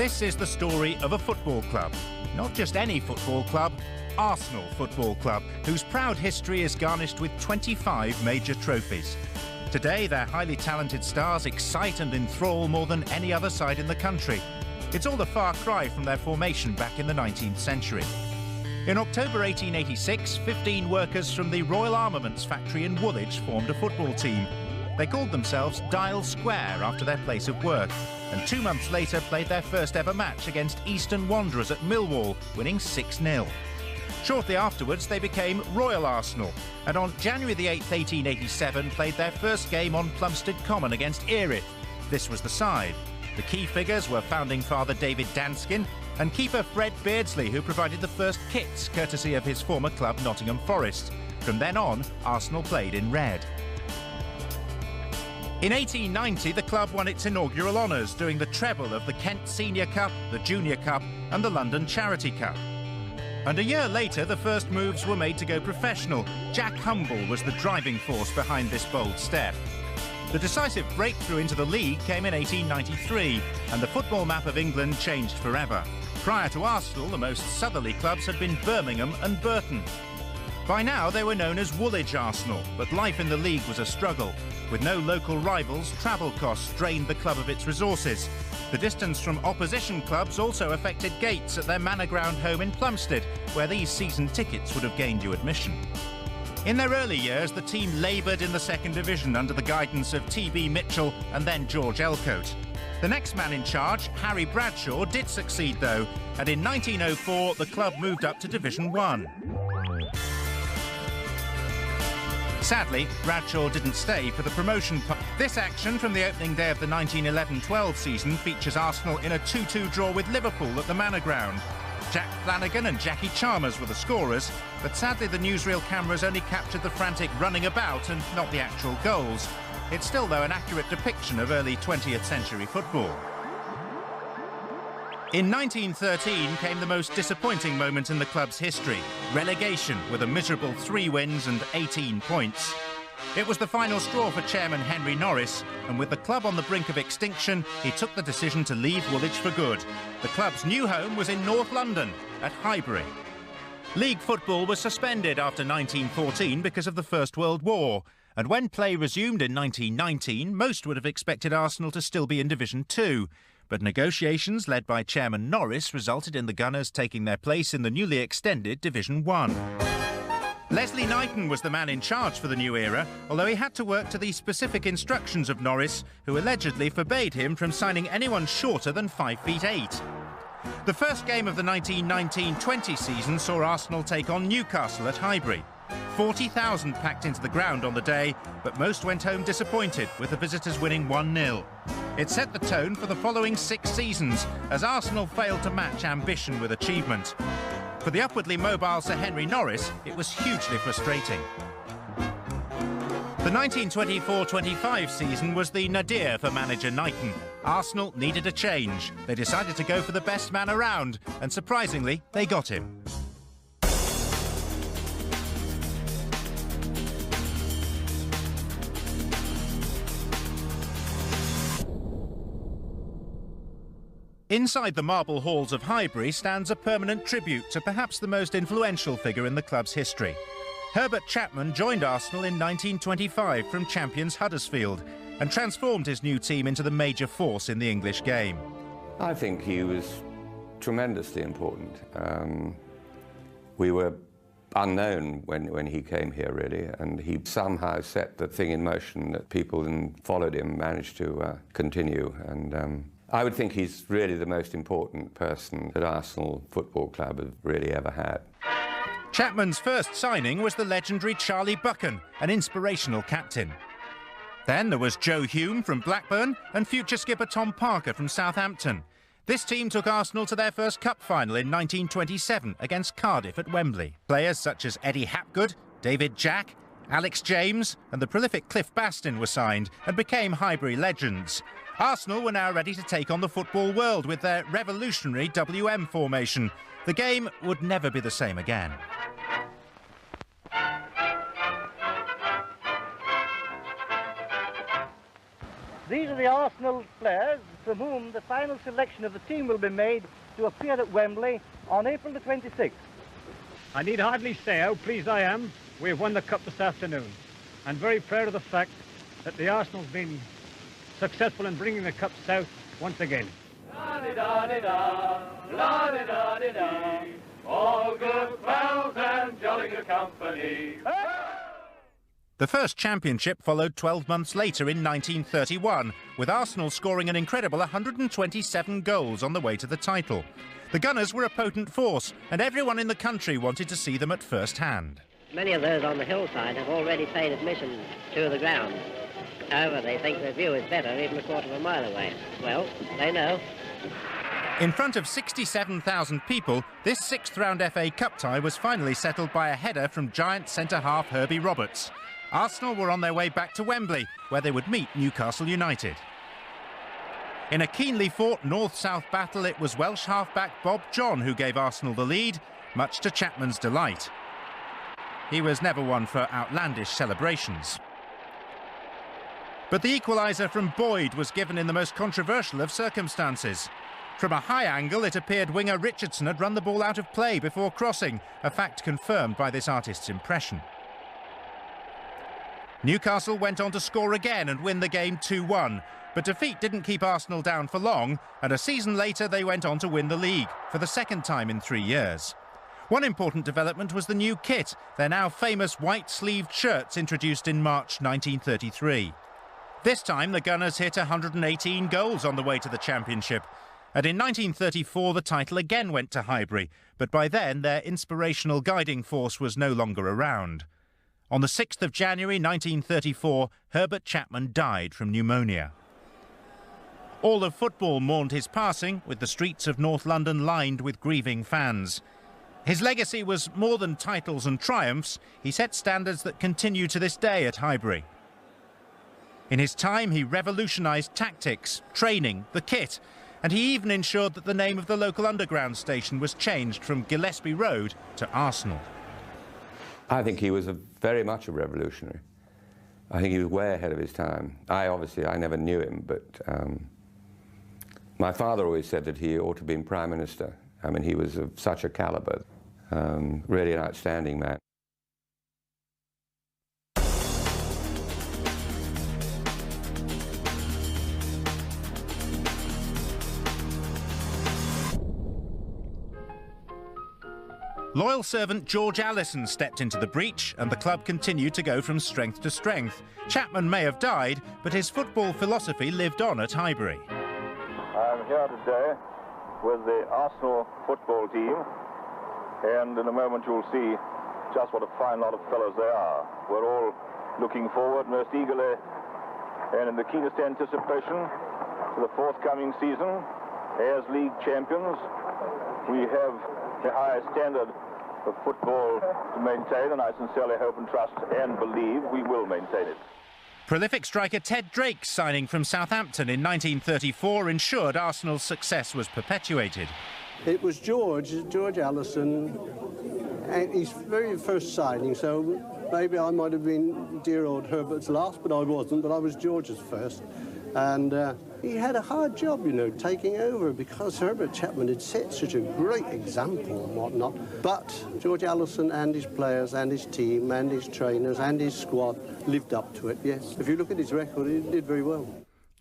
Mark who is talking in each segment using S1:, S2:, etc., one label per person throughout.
S1: This is the story of a football club. Not just any football club, Arsenal Football Club, whose proud history is garnished with 25 major trophies. Today, their highly talented stars excite and enthrall more than any other side in the country. It's all a far cry from their formation back in the 19th century. In October 1886, 15 workers from the Royal Armaments factory in Woolwich formed a football team. They called themselves Dial Square after their place of work, and 2 months later played their first ever match against Eastern Wanderers at Millwall, winning 6-0. Shortly afterwards, they became Royal Arsenal, and on January the 8th, 1887, played their first game on Plumstead Common against Erith. This was the side. The key figures were founding father David Danskin and keeper Fred Beardsley, who provided the first kits, courtesy of his former club Nottingham Forest. From then on, Arsenal played in red. In 1890, the club won its inaugural honours, doing the treble of the Kent Senior Cup, the Junior Cup and the London Charity Cup. And a year later, the first moves were made to go professional. Jack Humble was the driving force behind this bold step. The decisive breakthrough into the league came in 1893, and the football map of England changed forever. Prior to Arsenal, the most southerly clubs had been Birmingham and Burton. By now, they were known as Woolwich Arsenal, but life in the league was a struggle. With no local rivals, travel costs drained the club of its resources. The distance from opposition clubs also affected gates at their manor ground home in Plumstead, where these season tickets would have gained you admission. In their early years, the team laboured in the second division under the guidance of T.B. Mitchell and then George Elcote. The next man in charge, Harry Bradshaw, did succeed though, and in 1904 the club moved up to Division 1. Sadly, Bradshaw didn't stay for the promotion. This action from the opening day of the 1911-12 season features Arsenal in a 2-2 draw with Liverpool at the Manor Ground. Jack Flanagan and Jackie Chalmers were the scorers, but sadly the newsreel cameras only captured the frantic running about and not the actual goals. It's still, though, an accurate depiction of early 20th century football. In 1913 came the most disappointing moment in the club's history, relegation with a miserable 3 wins and 18 points. It was the final straw for chairman Henry Norris, and with the club on the brink of extinction, he took the decision to leave Woolwich for good. The club's new home was in North London, at Highbury. League football was suspended after 1914 because of the First World War, and when play resumed in 1919, most would have expected Arsenal to still be in Division 2. But negotiations led by Chairman Norris resulted in the Gunners taking their place in the newly extended Division 1. Leslie Knighton was the man in charge for the new era, although he had to work to the specific instructions of Norris, who allegedly forbade him from signing anyone shorter than 5'8". The first game of the 1919-20 season saw Arsenal take on Newcastle at Highbury. 40,000 packed into the ground on the day, but most went home disappointed, with the visitors winning 1-0. It set the tone for the following 6 seasons, as Arsenal failed to match ambition with achievement. For the upwardly mobile Sir Henry Norris, it was hugely frustrating. The 1924-25 season was the nadir for manager Knighton. Arsenal needed a change. They decided to go for the best man around, and surprisingly, they got him. Inside the marble halls of Highbury stands a permanent tribute to perhaps the most influential figure in the club's history. Herbert Chapman joined Arsenal in 1925 from champions Huddersfield and transformed his new team into the major force in the English game.
S2: I think he was tremendously important. We were unknown when he came here, really, and he somehow set the thing in motion that people then followed him, managed to continue. And I would think he's really the most important person that Arsenal Football Club have really ever had.
S1: Chapman's first signing was the legendary Charlie Buchan, an inspirational captain. Then there was Joe Hume from Blackburn and future skipper Tom Parker from Southampton. This team took Arsenal to their first cup final in 1927 against Cardiff at Wembley. Players such as Eddie Hapgood, David Jack, Alex James and the prolific Cliff Bastin were signed and became Highbury legends. Arsenal were now ready to take on the football world with their revolutionary WM formation. The game would never be the same again.
S3: These are the Arsenal players from whom the final selection of the team will be made to appear at Wembley on April the 26th.
S4: I need hardly say how pleased I am we have won the Cup this afternoon. I'm very proud of the fact that the Arsenal's been successful in bringing the Cup south once again.
S5: La-di-da-di-da, la-di-da-di-da, all good pals and jolly good company.
S1: The first championship followed 12 months later in 1931, with Arsenal scoring an incredible 127 goals on the way to the title. The Gunners were a potent force, and everyone in the country wanted to see them at first hand.
S6: Many of those on the hillside have already paid admission to the ground. However, they think their view is better even a quarter of a mile away. Well, they know.
S1: In front of 67,000 people, this sixth-round FA Cup tie was finally settled by a header from giant centre-half Herbie Roberts. Arsenal were on their way back to Wembley, where they would meet Newcastle United. In a keenly fought north-south battle, it was Welsh half-back Bob John who gave Arsenal the lead, much to Chapman's delight. He was never one for outlandish celebrations. But the equaliser from Boyd was given in the most controversial of circumstances. From a high angle, it appeared winger Richardson had run the ball out of play before crossing, a fact confirmed by this artist's impression. Newcastle went on to score again and win the game 2-1, but defeat didn't keep Arsenal down for long, and a season later they went on to win the league, for the second time in 3 years. One important development was the new kit, their now famous white-sleeved shirts introduced in March 1933. This time the Gunners hit 118 goals on the way to the championship, and in 1934 the title again went to Highbury, but by then their inspirational guiding force was no longer around. On the 6th of January 1934, Herbert Chapman died from pneumonia. All of football mourned his passing, with the streets of North London lined with grieving fans. His legacy was more than titles and triumphs. He set standards that continue to this day at Highbury. In his time, he revolutionised tactics, training, the kit, and he even ensured that the name of the local underground station was changed from Gillespie Road to Arsenal.
S2: I think he was very much a revolutionary. I think he was way ahead of his time. I never knew him, but my father always said that he ought to have been Prime Minister. I mean, he was of such a calibre, really an outstanding man.
S1: Loyal servant George Allison stepped into the breach, and the club continued to go from strength to strength. Chapman may have died, but his football philosophy lived on at Highbury.
S7: I'm here today with the Arsenal football team, and in a moment you'll see just what a fine lot of fellows they are. We're all looking forward most eagerly and in the keenest anticipation to the forthcoming season as league champions. We have the highest standard of football to maintain, and I sincerely hope and trust and believe we will maintain it.
S1: Prolific striker Ted Drake's signing from Southampton in 1934 ensured Arsenal's success was perpetuated.
S8: It was George Allison, and his very first signing, so maybe I might have been dear old Herbert's last, but I wasn't, but I was George's first. And he had a hard job, you know, taking over, because Herbert Chapman had set such a great example and whatnot. But George Allison and his players and his team and his trainers and his squad lived up to it, yes. If you look at his record, he did very well.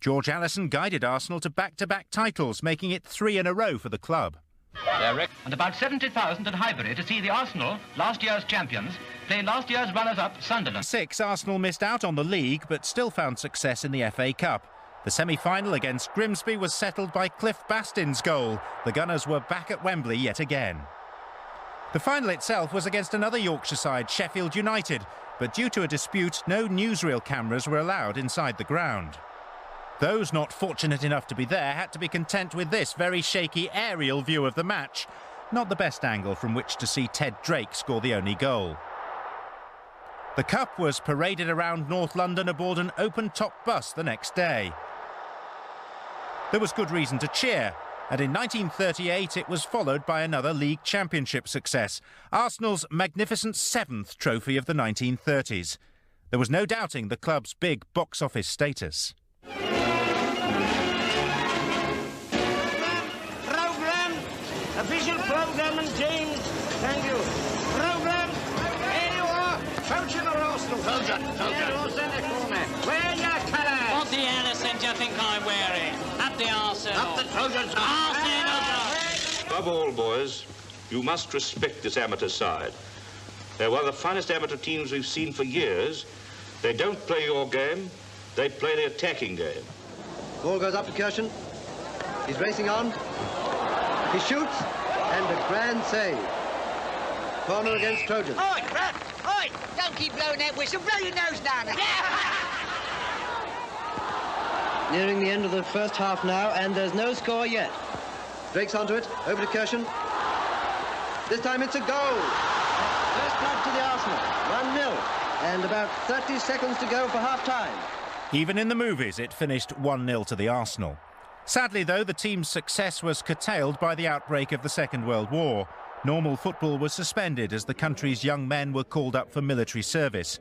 S1: George Allison guided Arsenal to back-to-back titles, making it 3 in a row for the club.
S9: And about 70,000 at Highbury to see the Arsenal, last year's champions, play last year's runners-up Sunderland.
S1: 6, Arsenal missed out on the league, but still found success in the FA Cup. The semi-final against Grimsby was settled by Cliff Bastin's goal. The Gunners were back at Wembley yet again. The final itself was against another Yorkshire side, Sheffield United, but due to a dispute, no newsreel cameras were allowed inside the ground. Those not fortunate enough to be there had to be content with this very shaky aerial view of the match. Not the best angle from which to see Ted Drake score the only goal. The Cup was paraded around North London aboard an open-top bus the next day. There was good reason to cheer, and in 1938 it was followed by another league championship success, Arsenal's magnificent 7th trophy of the 1930s. There was no doubting the club's big box office status.
S10: Program. Official program and James. Thank you. Program. Here you are. Trojan or Arsenal? Trojan. Wear your colours.
S11: What the Allison do you think I'm wearing? Up the Arsenal.
S10: Up the Trojans.
S11: Arsenal.
S12: Above all, boys, you must respect this amateur side. They're one of the finest amateur teams we've seen for years. They don't play your game. They play the attacking game.
S13: Ball goes up to Kirschen. He's racing on. He shoots, and a grand save. Corner against Trojans.
S10: Oi, Brad! Oi! Don't keep blowing that whistle. Blow your nose down it.
S13: Nearing the end of the first half now, and there's no score yet. Drake's onto it. Over to Kirschen. This time it's a goal. First blood to the Arsenal. 1-0. And about 30 seconds to go for half-time.
S1: Even in the movies, it finished 1-0 to the Arsenal. Sadly, though, the team's success was curtailed by the outbreak of the Second World War. Normal football was suspended as the country's young men were called up for military service.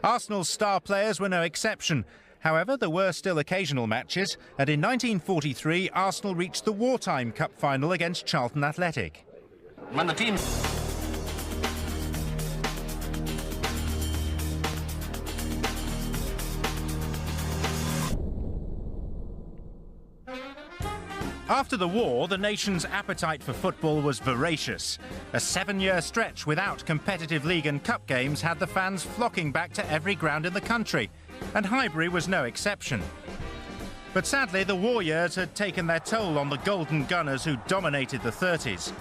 S1: Arsenal's star players were no exception. However, there were still occasional matches, and in 1943, Arsenal reached the wartime cup final against Charlton Athletic.
S12: When the team...
S1: After the war, the nation's appetite for football was voracious. A 7-year stretch without competitive league and cup games had the fans flocking back to every ground in the country, and Highbury was no exception. But sadly, the war years had taken their toll on the Golden Gunners who dominated the 30s.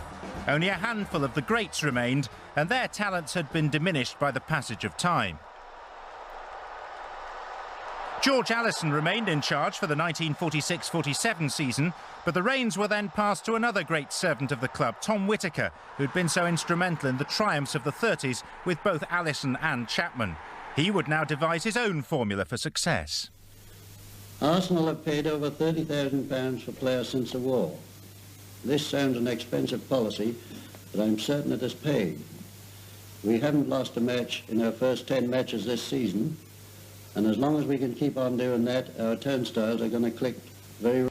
S1: Only a handful of the greats remained, and their talents had been diminished by the passage of time. George Allison remained in charge for the 1946-47 season, but the reins were then passed to another great servant of the club, Tom Whittaker, who'd been so instrumental in the triumphs of the 30s with both Allison and Chapman. He would now devise his own formula for success.
S14: Arsenal have paid over £30,000 for players since the war. This sounds an expensive policy, but I'm certain it has paid. We haven't lost a match in our first 10 matches this season, and as long as we can keep on doing that, our turnstiles are going to click very...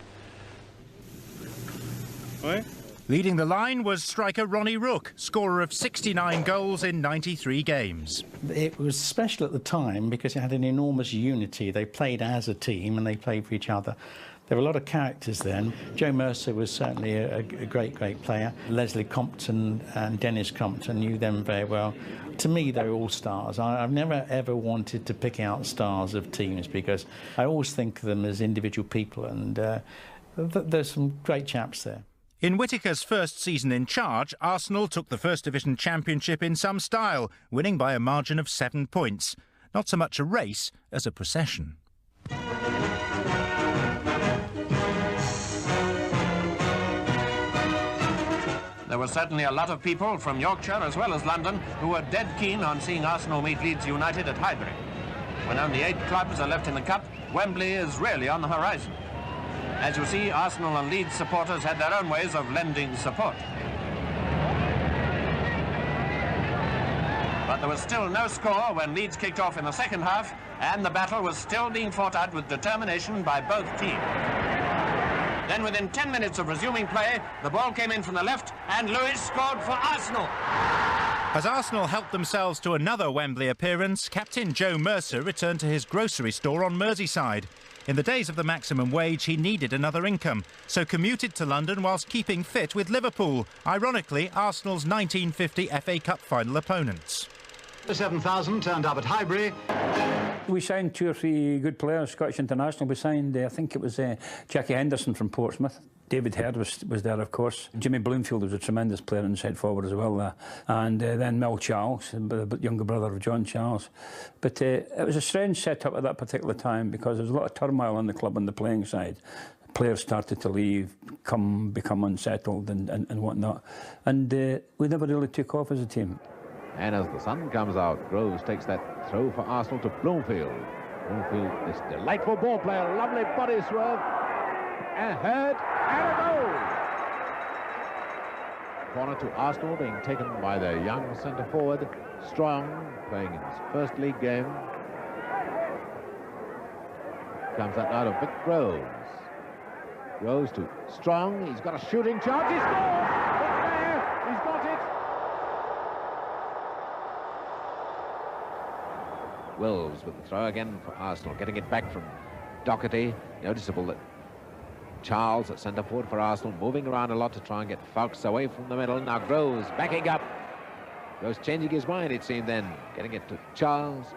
S1: Leading the line was striker Ronnie Rook, scorer of 69 goals in 93 games.
S15: It was special at the time because it had an enormous unity. They played as a team and they played for each other. There were a lot of characters then. Joe Mercer was certainly a great player. Leslie Compton and Dennis Compton knew them very well. To me, they were all stars. I've never, ever wanted to pick out stars of teams because I always think of them as individual people, and there's some great chaps there.
S1: In Whittaker's first season in charge, Arsenal took the First Division Championship in some style, winning by a margin of 7 points. Not so much a race as a procession.
S16: There were certainly a lot of people from Yorkshire as well as London who were dead keen on seeing Arsenal meet Leeds United at Highbury. When only 8 clubs are left in the Cup, Wembley is really on the horizon. As you see, Arsenal and Leeds supporters had their own ways of lending support. But there was still no score when Leeds kicked off in the second half, and the battle was still being fought out with determination by both teams. Then within 10 minutes of resuming play, the ball came in from the left, and Lewis scored for Arsenal.
S1: As Arsenal helped themselves to another Wembley appearance, captain Joe Mercer returned to his grocery store on Merseyside. In the days of the maximum wage, he needed another income, so commuted to London whilst keeping fit with Liverpool, ironically Arsenal's 1950 FA Cup final opponents.
S17: The 7,000 turned up at Highbury.
S4: We signed 2 or 3 good players, Scottish international. We signed, I think it was Jackie Henderson from Portsmouth. David Herd was there, of course. Jimmy Bloomfield was a tremendous player inside forward as well. And then Mel Charles, the younger brother of John Charles. But it was a strange setup at that particular time because there was a lot of turmoil on the club on the playing side. Players started to leave, become unsettled and whatnot. And we never really took off as a team.
S18: And as the sun comes out, Groves takes that throw for Arsenal to Bloomfield. Bloomfield, this delightful ball player, lovely body swerve, and Herd, and a goal! Corner to Arsenal being taken by their young centre-forward, Strong, playing in his first league game. Comes that out of Vic Groves. Groves to Strong. He's got a shooting chance. He scores! It's there. He's got it. Wills with the throw again for Arsenal, getting it back from Doherty. Noticeable that Charles at centre forward for Arsenal, moving around a lot to try and get Foulkes away from the middle. Now Groves backing up. Groves changing his mind, it seemed then. Getting it to Charles.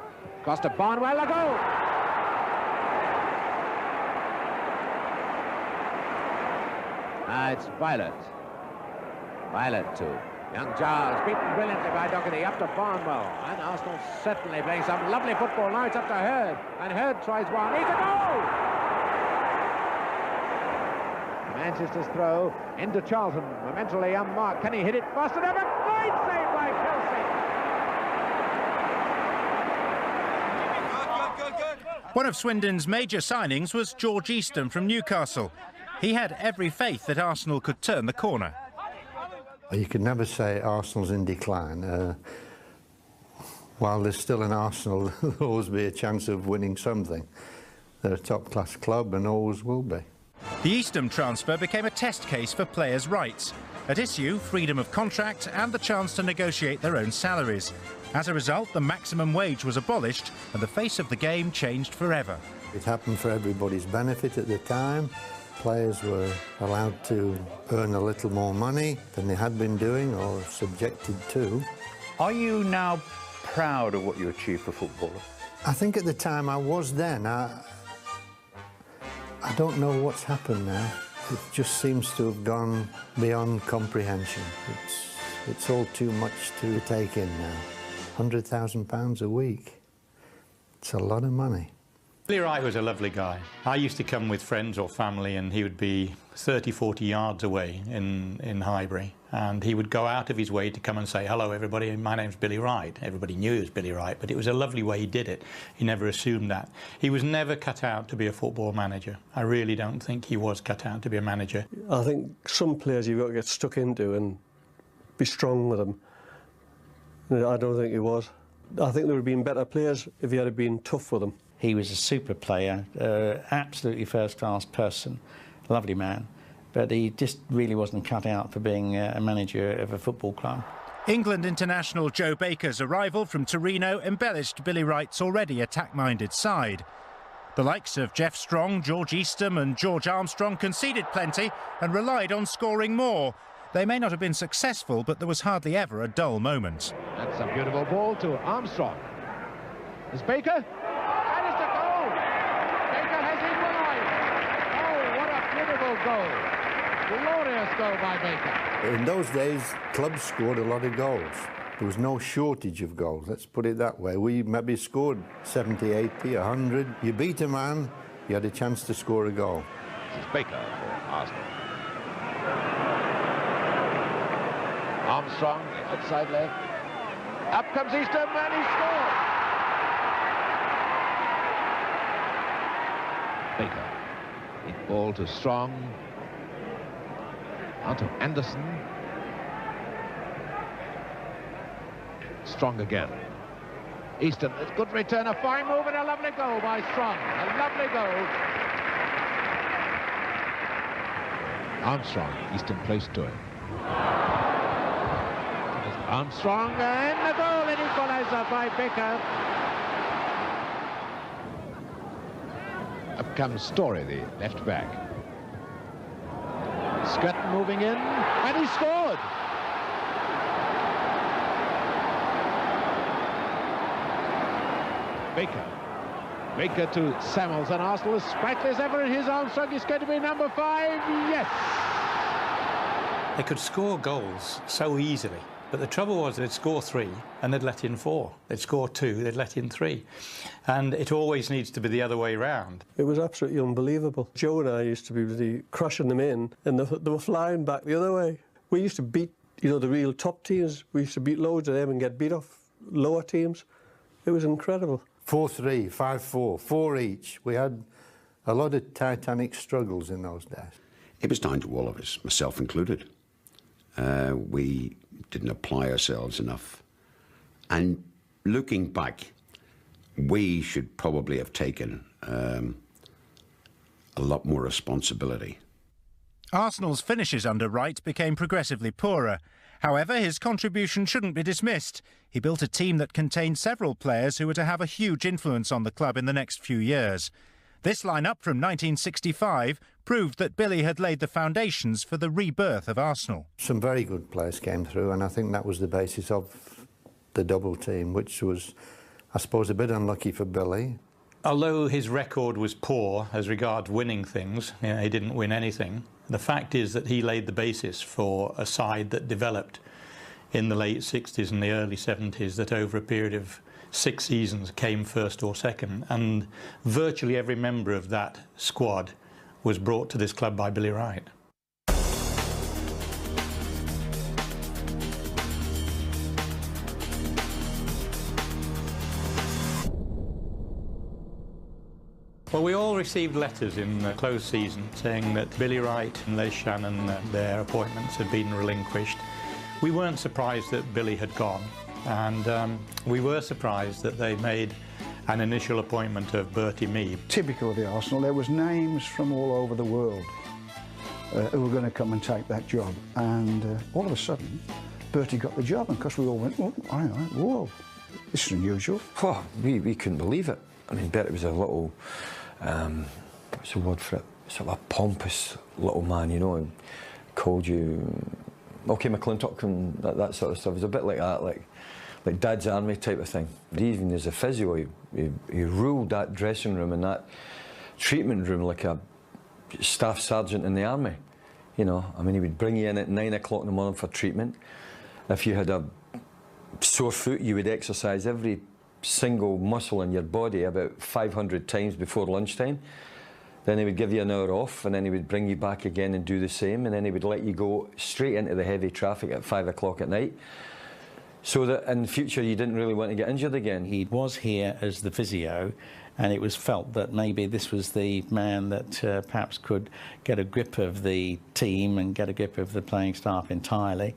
S18: Across to Barnwell, a goal! It's Violet. Violet to young Giles, beaten brilliantly by Doherty, up to Barnwell. And Arsenal certainly playing some lovely football. Now it's up to Hurd. And Hurd tries one. He's a goal! Manchester's throw into Charlton. Momentarily unmarked. Can he hit it fast enough? A great save by Kelsey.
S1: One of Swindon's major signings was George Eastham from Newcastle. He had every faith that Arsenal could turn the corner.
S19: You could never say Arsenal's in decline. While there's still an Arsenal, there'll always be a chance of winning something. They're a top-class club and always will be.
S1: The Eastham transfer became a test case for players' rights. At issue, freedom of contract and the chance to negotiate their own salaries. As a result, the maximum wage was abolished and the face of the game changed forever.
S19: It happened for everybody's benefit at the time. Players were allowed to earn a little more money than they had been doing or subjected to.
S4: Are you now proud of what you achieved for football?
S19: I think at the time I was then. I don't know what's happened now. It just seems to have gone beyond comprehension. It's all too much to take in now. £100,000 a week. It's a lot of money.
S15: Billy Wright was a lovely guy. I used to come with friends or family and he would be 30, 40 yards away in Highbury, and he would go out of his way to come and say, hello everybody, my name's Billy Wright. Everybody knew it was Billy Wright, but it was a lovely way he did it. He never assumed that. He was never cut out to be a football manager. I really don't think he was cut out to be a manager.
S8: I think some players you've got to get stuck into and be strong with them. I don't think he was. I think there would have been better players if he had been tough with them.
S15: He was a super player, absolutely first-class person, lovely man, but he just really wasn't cut out for being a manager of a football club.
S1: England international Joe Baker's arrival from Torino embellished Billy Wright's already attack-minded side. The likes of Jeff Strong, George Eastham and George Armstrong conceded plenty and relied on scoring more. They may not have been successful, but there was hardly ever a dull moment.
S18: That's a beautiful ball to Armstrong. Is Baker? Goal. Glorious goal by Baker.
S19: In those days, clubs scored a lot of goals. There was no shortage of goals, let's put it that way. We maybe scored 70, 80, 100. You beat a man, you had a chance to score a goal.
S18: This is Baker for Arsenal. Armstrong, outside left. Up comes Eastham and he scores. Baker. Deep ball to Strong. Out to Anderson. Strong again. Eastham, it's good return, a fine move and a lovely goal by Strong. A lovely goal. Armstrong, Eastham placed to him. Armstrong and the goal, an equaliser by Baker. Up comes Story, the left back. Scutton moving in, and he scored! Baker to Samuels, and Arsenal as sprightly as ever in his Armstrong is going to be number 5, yes!
S15: They could score goals so easily. But the trouble was they'd score 3 and they'd let in 4. They'd score 2, they'd let in 3. And it always needs to be the other way round.
S8: It was absolutely unbelievable. Joe and I used to be really crushing them in and they were flying back the other way. We used to beat, the real top teams. We used to beat loads of them and get beat off lower teams. It was incredible.
S19: 4-3, 5-4, 4 each. We had a lot of titanic struggles in those days.
S20: It was down to all of us, myself included. We didn't apply ourselves enough. And looking back, we should probably have taken a lot more responsibility.
S1: Arsenal's finishes under Wright became progressively poorer. However, his contribution shouldn't be dismissed. He built a team that contained several players who were to have a huge influence on the club in the next few years. This lineup from 1965 proved that Billy had laid the foundations for the rebirth of Arsenal.
S19: Some very good players came through, and I think that was the basis of the double team, which was, I suppose, a bit unlucky for Billy.
S15: Although his record was poor as regards winning things, he didn't win anything, the fact is that he laid the basis for a side that developed in the late 60s and the early 70s, that over a period of 6 seasons came first or second, and virtually every member of that squad was brought to this club by Billy Wright. Well, we all received letters in the close season saying that Billy Wright and Les Shannon, their appointments had been relinquished. We weren't surprised that Billy had gone, and we were surprised that they made an initial appointment of Bertie Mee.
S21: Typical of the Arsenal, there was names from all over the world who were going to come and take that job, and all of a sudden Bertie got the job, and because we all went, oh, all right, whoa, this is unusual.
S22: Oh, we couldn't believe it. I mean, Bertie was a little, what's the word for it, sort of a pompous little man, you know, and called you OK McClintock and that sort of stuff. It was a bit like that, like Dad's Army type of thing. Even as a physio, he ruled that dressing room and that treatment room like a staff sergeant in the army. You know, I mean, he would bring you in at 9 o'clock in the morning for treatment. If you had a sore foot, you would exercise every single muscle in your body about 500 times before lunchtime. Then he would give you an hour off, and then he would bring you back again and do the same, and then he would let you go straight into the heavy traffic at 5 o'clock at night, so that in future you didn't really want to get injured again.
S15: He was here as the physio, and it was felt that maybe this was the man that perhaps could get a grip of the team and get a grip of the playing staff entirely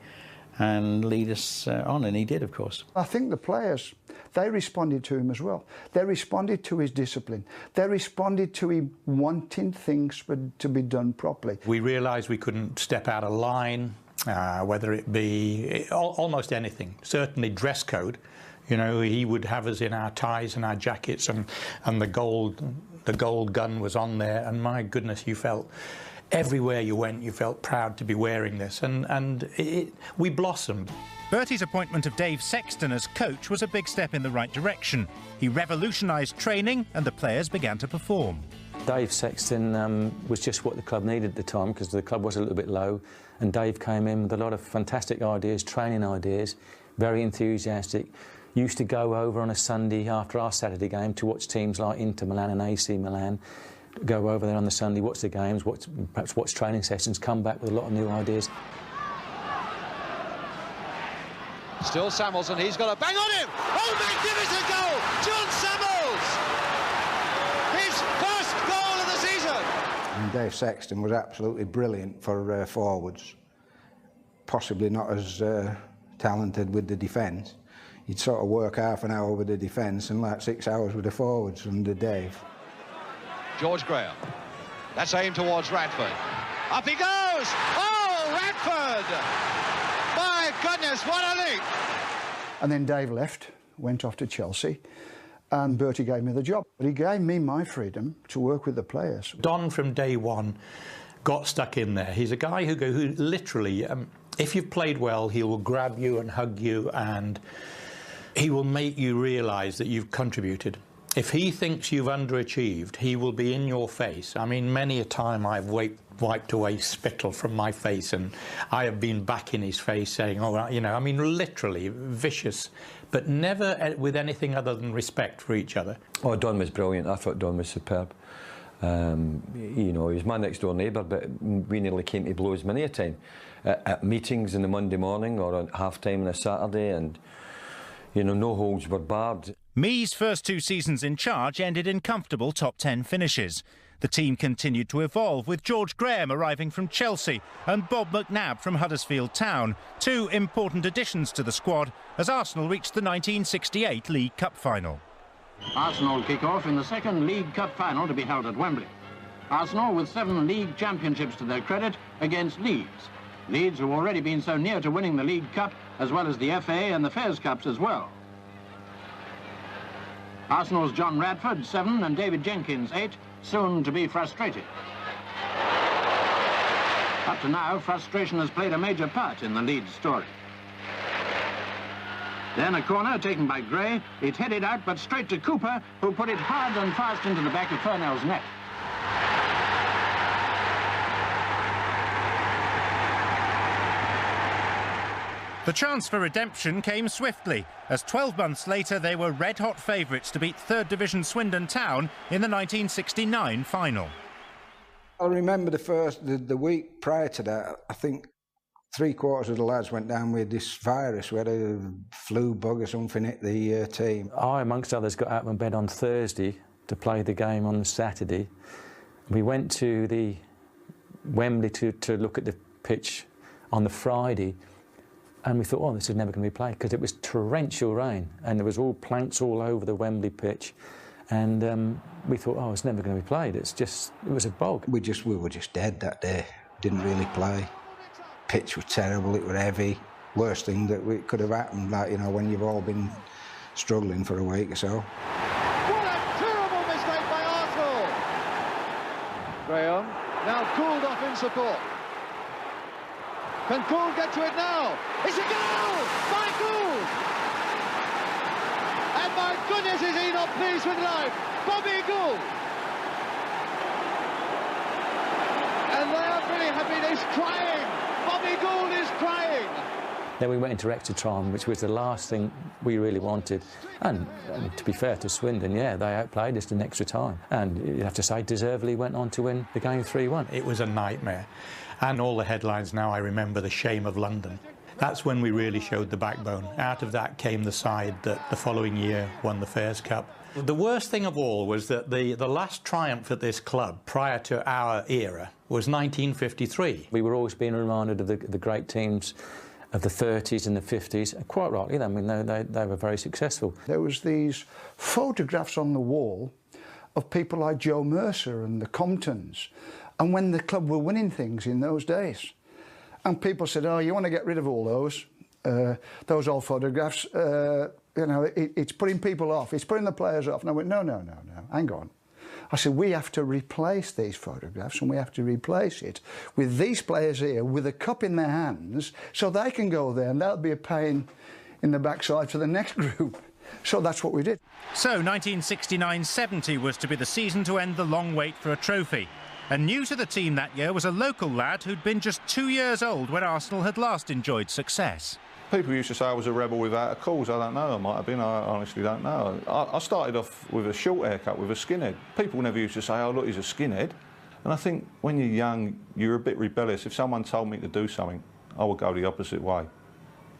S15: and lead us on, and he did, of course.
S21: I think the players, they responded to him as well. They responded to his discipline. They responded to him wanting things to be done properly.
S15: We realised we couldn't step out of line, whether it be almost anything. Certainly dress code. You know, he would have us in our ties and our jackets, and the gold gun was on there, and my goodness, you felt everywhere you went, you felt proud to be wearing this, and we blossomed.
S1: Bertie's appointment of Dave Sexton as coach was a big step in the right direction. He revolutionised training, and the players began to perform.
S23: Dave Sexton was just what the club needed at the time, because the club was a little bit low, and Dave came in with a lot of fantastic ideas, training ideas, very enthusiastic. Used to go over on a Sunday after our Saturday game to watch teams like Inter Milan and AC Milan. Go over there on the Sunday, watch the games, perhaps watch training sessions, come back with a lot of new ideas.
S24: Still Samuelson, he's got a bang on him! Oh, magnificent goal! John Samuels! His first goal of the season!
S21: And Dave Sexton was absolutely brilliant for forwards. Possibly not as talented with the defence. He'd sort of work half an hour with the defence and like 6 hours with the forwards under Dave.
S24: George Graham. That's aimed towards Radford. Up he goes! Oh, Radford! My goodness, what a leap!
S21: And then Dave left, went off to Chelsea, and Bertie gave me the job. But he gave me my freedom to work with the players.
S15: Don, from day one, got stuck in there. He's a guy who literally, if you've played well, he will grab you and hug you, and he will make you realise that you've contributed. If he thinks you've underachieved, he will be in your face. I mean, many a time I've wiped away spittle from my face, and I have been back in his face saying, oh, you know, I mean, literally vicious, but never with anything other than respect for each other.
S22: Oh, Don was brilliant. I thought Don was superb. You know, he was my next door neighbour, but we nearly came to blows many a time at meetings in the Monday morning or at half-time on a Saturday, and, you know, no holds were barred.
S1: Mee's first 2 seasons in charge ended in comfortable top 10 finishes. The team continued to evolve, with George Graham arriving from Chelsea and Bob McNabb from Huddersfield Town, 2 important additions to the squad as Arsenal reached the 1968 League Cup final.
S25: Arsenal kick off in the second League Cup final to be held at Wembley. Arsenal, with 7 league championships to their credit, against Leeds. Leeds have already been so near to winning the League Cup, as well as the FA and the Fairs Cups as well. Arsenal's John Radford, 7, and David Jenkins, 8, soon to be frustrated. Up to now, frustration has played a major part in the Leeds story. Then a corner taken by Gray. It headed out, but straight to Cooper, who put it hard and fast into the back of Furnell's net.
S1: The chance for redemption came swiftly, as 12 months later they were red-hot favourites to beat 3rd Division Swindon Town in the 1969 final.
S21: I remember the week prior to that, I think 3/4 of the lads went down with this virus. We had a flu bug or something hit the team.
S23: I, amongst others, got out of bed on Thursday to play the game on Saturday. We went to the Wembley to look at the pitch on the Friday, and we thought, oh, this is never going to be played, because it was torrential rain and there was all planks all over the Wembley pitch, and we thought, oh, it's never going to be played. It was a bog.
S21: We were just dead that day. Didn't really play. Pitch was terrible. It was heavy. Worst thing that could have happened, like, you know, when you've all been struggling for a week or so.
S24: What a terrible mistake by Arsenal! Graham now cooled off in support. Can Gould get to it now? It's a goal by Gould! And my goodness, is he not pleased with life? Bobby Gould! And they are really happy. He's crying. Bobby Gould is crying.
S23: Then we went into extra time, which was the last thing we really wanted. And to be fair to Swindon, yeah, they outplayed us in extra time. And you have to say, deservedly went on to win the game 3-1.
S15: It was a nightmare. And all the headlines now, I remember the shame of London. That's when we really showed the backbone. Out of that came the side that the following year won the Fairs Cup. The worst thing of all was that the last triumph at this club prior to our era was 1953.
S23: We were always being reminded of the great teams of the 30s and the 50s, quite rightly. I mean, they were very successful.
S2: There was these photographs on the wall of people like Joe Mercer and the Comptons, and when the club were winning things in those days. And people said, oh, you want to get rid of all those old photographs, you know, it's putting people off, it's putting the players off. And I went, no, hang on. I said, we have to replace these photographs, and we have to replace it with these players here with a cup in their hands so they can go there, and that'll be a pain in the backside for the next group. So that's what we did.
S1: So 1969-70 was to be the season to end the long wait for a trophy. And new to the team that year was a local lad who'd been just 2 years old when Arsenal had last enjoyed success.
S3: People used to say I was a rebel without a cause. I don't know, I might have been, I honestly don't know. I started off with a short haircut, with a skinhead. People never used to say, oh, look, he's a skinhead. And I think when you're young, you're a bit rebellious. If someone told me to do something, I would go the opposite way.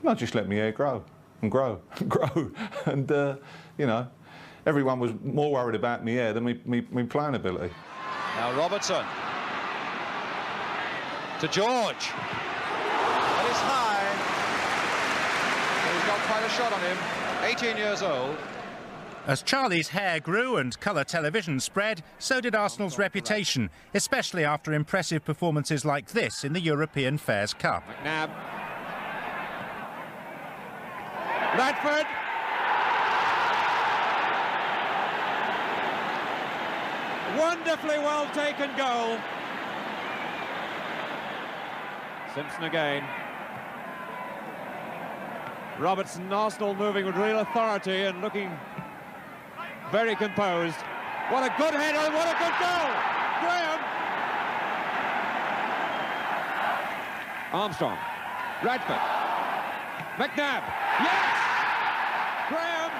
S3: And I just let my hair grow and grow and grow. And, you know, everyone was more worried about my hair than me playing ability.
S24: Now Robertson to George. That is high. He's got quite a shot on him. 18 years old.
S1: As Charlie's hair grew and colour television spread, so did Arsenal's reputation, especially after impressive performances like this in the European Fairs Cup.
S24: McNabb. Radford. Wonderfully well taken goal. Simpson again. Robertson, Arsenal moving with real authority and looking very composed. What a good header and what a good goal! Graham! Armstrong. Radford. McNabb. Yes! Graham!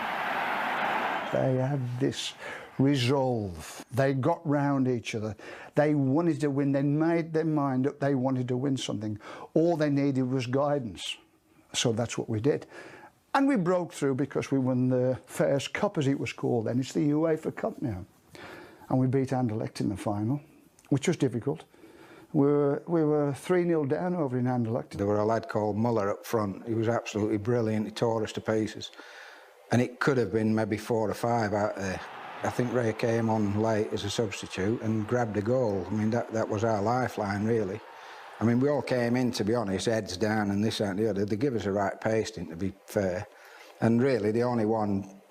S2: They had this resolve. They got round each other. They wanted to win. They made their mind up. They wanted to win something. All they needed was guidance. So that's what we did. And we broke through because we won the Fairs Cup, as it was called then. It's the UEFA Cup now. And we beat Anderlecht in the final, which was difficult. We were 3-0 down over in Anderlecht.
S21: There were a lad called Muller up front. He was absolutely brilliant. He tore us to pieces. And it could have been maybe 4 or 5 out there. I think Ray came on late as a substitute and grabbed a goal. I mean, that was our lifeline, really. I mean, we all came in, to be honest, heads down and this and the other. They give us a right pasting, to be fair. And really, the only one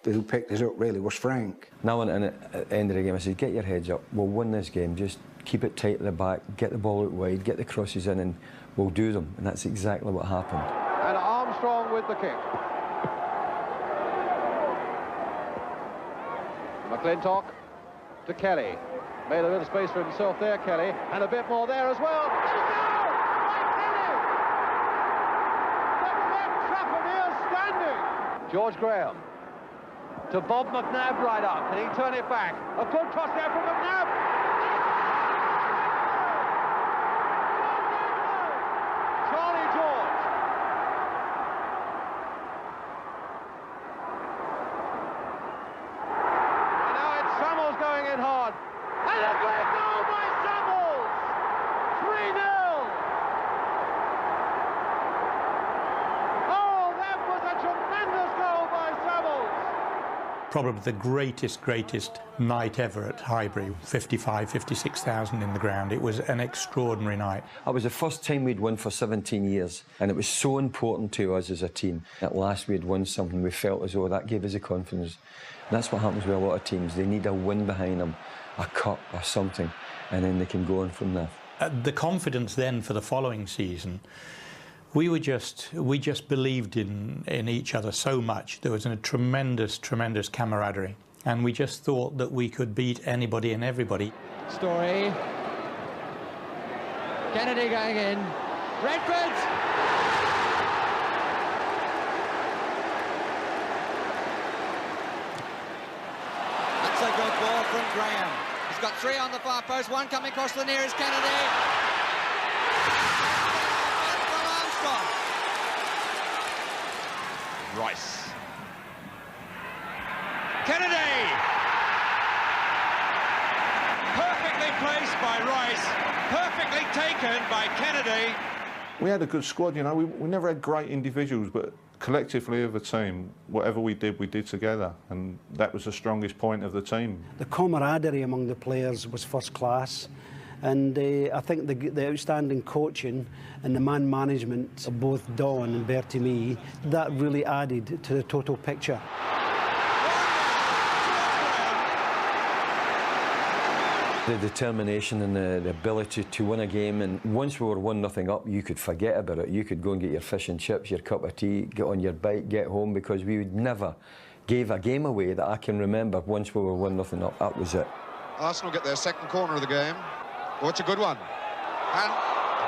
S21: who picked us up really was Frank.
S22: Now, at the end of the game, I said, get your heads up. We'll win this game. Just keep it tight at the back, get the ball out wide, get the crosses in, and we'll do them. And that's exactly what happened.
S24: And Armstrong with the kick. McClintock to Kelly. Made a little space for himself there, Kelly, and a bit more there as well. And a goal! By Kelly! They left Trafford here standing. George Graham to Bob McNabb right up. Can he turn it back? A good cross there from McNabb. Charlie George. And now it's Samuels going in hard. And a great goal by Samuels! 3-0! Oh, that was a tremendous goal by Samuels!
S15: Probably the greatest night ever at Highbury. 56,000 in the ground. It was an extraordinary night.
S22: It was the first time we'd won for 17 years, and it was so important to us as a team. At last we had won something. We felt as though that gave us the confidence. And that's what happens with a lot of teams. They need a win behind them, a cup or something, and then they can go on from there.
S15: The confidence then for the following season, we just believed in each other so much. There was a tremendous camaraderie, and we just thought that we could beat anybody and everybody.
S24: Story. Kennedy going in. Redford!
S5: That's a good ball from Graham. He's got three on the far post, one coming across the nearest Kennedy. One from Armstrong.
S24: Rice. Kennedy! Perfectly placed by Rice. Perfectly taken by Kennedy.
S3: We had a good squad, you know. We never had great individuals, but collectively of a team, whatever we did together, and that was the strongest point of the team.
S6: The camaraderie among the players was first class, and I think the outstanding coaching and the man management of both Don and Bertie Mee, that really added to the total picture.
S22: The determination and the ability to win a game, and once we were 1-0 up, you could forget about it. You could go and get your fish and chips, your cup of tea, get on your bike, get home, because we would never gave a game away that I can remember. Once we were 1-0 up, that was it.
S7: Arsenal get their second corner of the game. Oh, it's a good one. And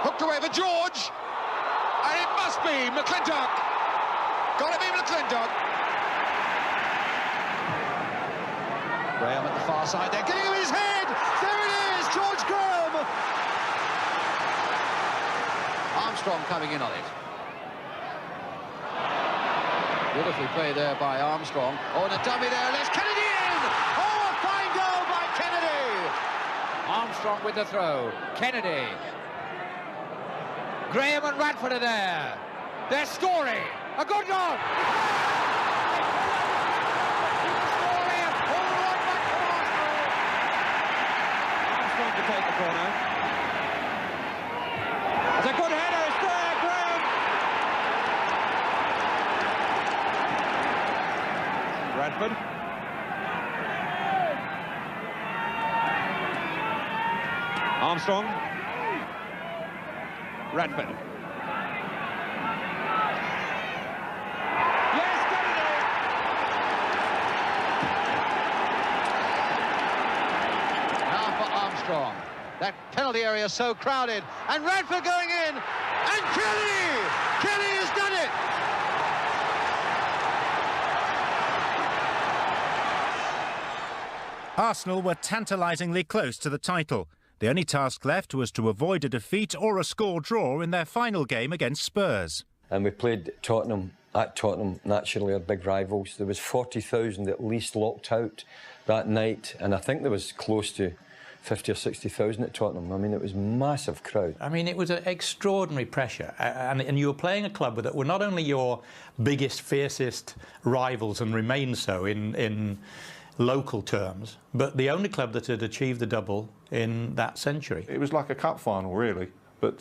S7: hooked away for George. And it must be McClintock. Got to be McClintock.
S24: Graham at the far side there, getting him his head! There it is, George Graham! Armstrong coming in on it. Beautifully played there by Armstrong. Oh, and a dummy there, let's Kennedy in! Oh, a fine goal by Kennedy!
S5: Armstrong with the throw. Kennedy. Graham and Radford are there. They're scoring. A good goal!
S24: To take the corner. It's a good header, it's there, Graham! Radford. Armstrong. Radford. Yes, Kennedy!
S5: Now for Armstrong. That penalty area is so crowded. And Radford going in. And Kelly! Kelly has done it!
S1: Arsenal were tantalisingly close to the title. The only task left was to avoid a defeat or a score draw in their final game against Spurs.
S22: And we played Tottenham, at Tottenham, naturally our big rivals. There was 40,000 at least locked out that night, and I think there was close to 50 or 60,000 at Tottenham. I mean, it was a massive crowd.
S15: I mean, it was an extraordinary pressure, and you were playing a club that were not only your biggest, fiercest rivals and remain so in local terms, but the only club that had achieved the double in that century.
S3: It was like a cup final, really. But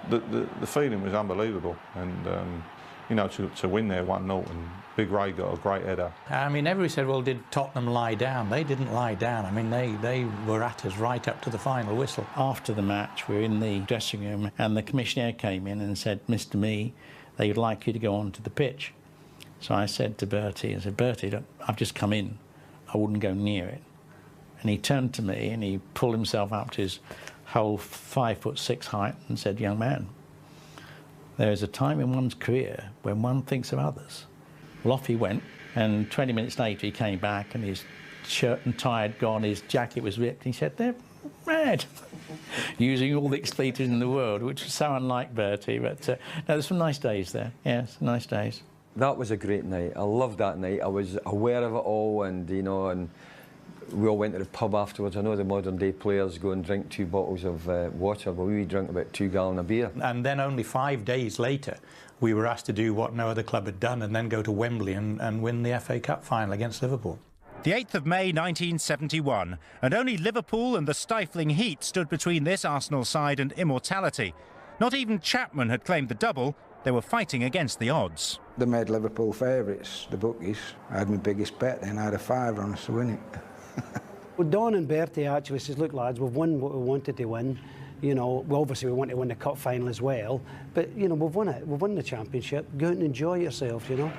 S3: the feeling was unbelievable, and you know, to win there 1-0, and Big Ray got a great header.
S15: I mean, everybody said, well, did Tottenham lie down? They didn't lie down. I mean, they were at us right up to the final whistle. After the match, we were in the dressing room, and the commissioner came in and said, Mr. Mee, they would like you to go onto the pitch. So I said to Bertie, Bertie, look, I've just come in. I wouldn't go near it. And he turned to me and he pulled himself up to his whole 5'6" height and said, young man, there is a time in one's career when one thinks of others. Well, off he went, and 20 minutes later he came back and his shirt and tie had gone, his jacket was ripped. He said, they're mad. Using all the expletives in the world, which was so unlike Bertie. But no, there's some nice days there. Yes, nice days.
S22: That was a great night. I loved that night. I was aware of it all, and you know, and we all went to the pub afterwards. I know the modern day players go and drink 2 bottles of water, but we drank about 2 gallons of beer.
S15: And then only 5 days later, we were asked to do what no other club had done, and then go to Wembley and win the FA Cup final against Liverpool.
S1: The 8th of May 1971, and only Liverpool and the stifling heat stood between this Arsenal side and immortality. Not even Chapman had claimed the double. They were fighting against the odds.
S21: They made Liverpool favourites, the bookies. I had my biggest bet then. I had a £5 on us to win it.
S6: Well, Don and Bertie actually says, look, lads, we've won what we wanted to win. You know, well, obviously we want to win the cup final as well. But, you know, we've won it. We've won the championship. Go out and enjoy yourself, you know.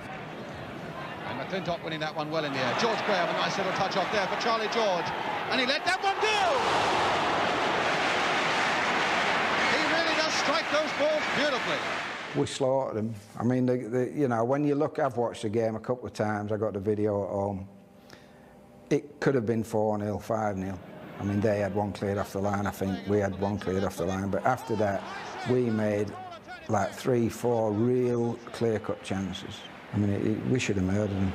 S5: And McClintock winning that one well in the air. George Graham, a nice little touch off there for Charlie George. And he let that one go! He really does strike those balls beautifully.
S21: We slaughtered them. I mean, you know, when you look, I've watched the game a couple of times. I got the video at home. It could have been 4-0, 5-0. I mean, they had one cleared off the line. I think we had one cleared off the line. But after that, we made like 3, 4 real clear-cut chances. I mean, we should have murdered them.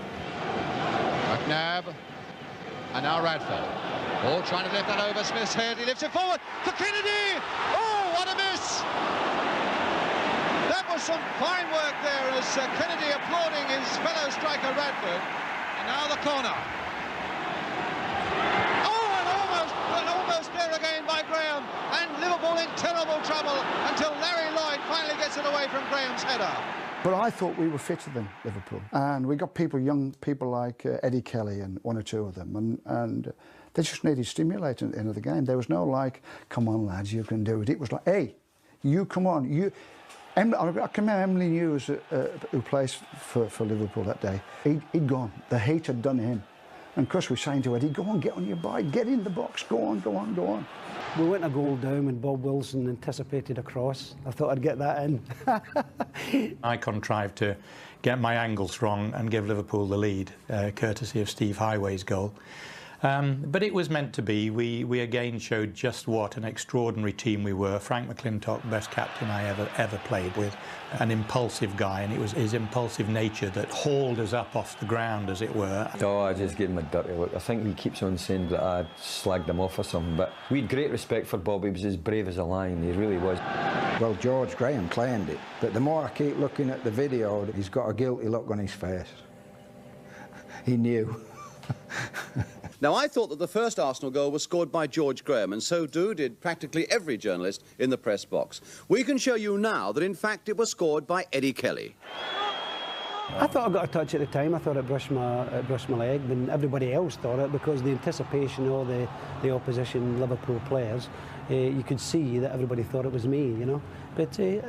S5: McNabb, and now Radford. Oh, trying to lift that over Smith's head. He lifts it forward for Kennedy. Oh, what a miss! That was some fine work there as Kennedy applauding his fellow striker Radford. And now the corner. Almost there again by Graham, and Liverpool in terrible trouble until Larry Lloyd finally gets it away from Graham's header.
S2: But I thought we were fitter than Liverpool, and we got young people like Eddie Kelly and 1 or 2 of them, and they just needed stimulating at the end of the game. There was no like, come on lads, you can do it. It was like, hey, you come on, you. I can remember Emily Hughes, who plays for Liverpool that day. He'd gone. The heat had done him. And of course we're saying to Eddie, go on, get on your bike, get in the box, go on, go on, go on.
S6: We went a goal down when Bob Wilson anticipated a cross. I thought I'd get that in.
S15: I contrived to get my angles wrong and give Liverpool the lead, courtesy of Steve Highway's goal. But it was meant to be. We again showed just what an extraordinary team we were. Frank McClintock, best captain I ever played with, an impulsive guy, and it was his impulsive nature that hauled us up off the ground, as it were.
S22: Oh, I just gave him a dirty look. I think he keeps on saying that I slagged him off or something, but we had great respect for Bob. He was as brave as a lion, he really was.
S21: Well, George Graham claimed it, but the more I keep looking at the video, he's got a guilty look on his face. He knew.
S9: Now, I thought that the first Arsenal goal was scored by George Graham, and so did practically every journalist in the press box. We can show you now that, in fact, it was scored by Eddie Kelly.
S6: I thought I got a touch at the time. I thought it brushed my leg, and everybody else thought it because the anticipation of the opposition Liverpool players, you could see that everybody thought it was me, you know. But the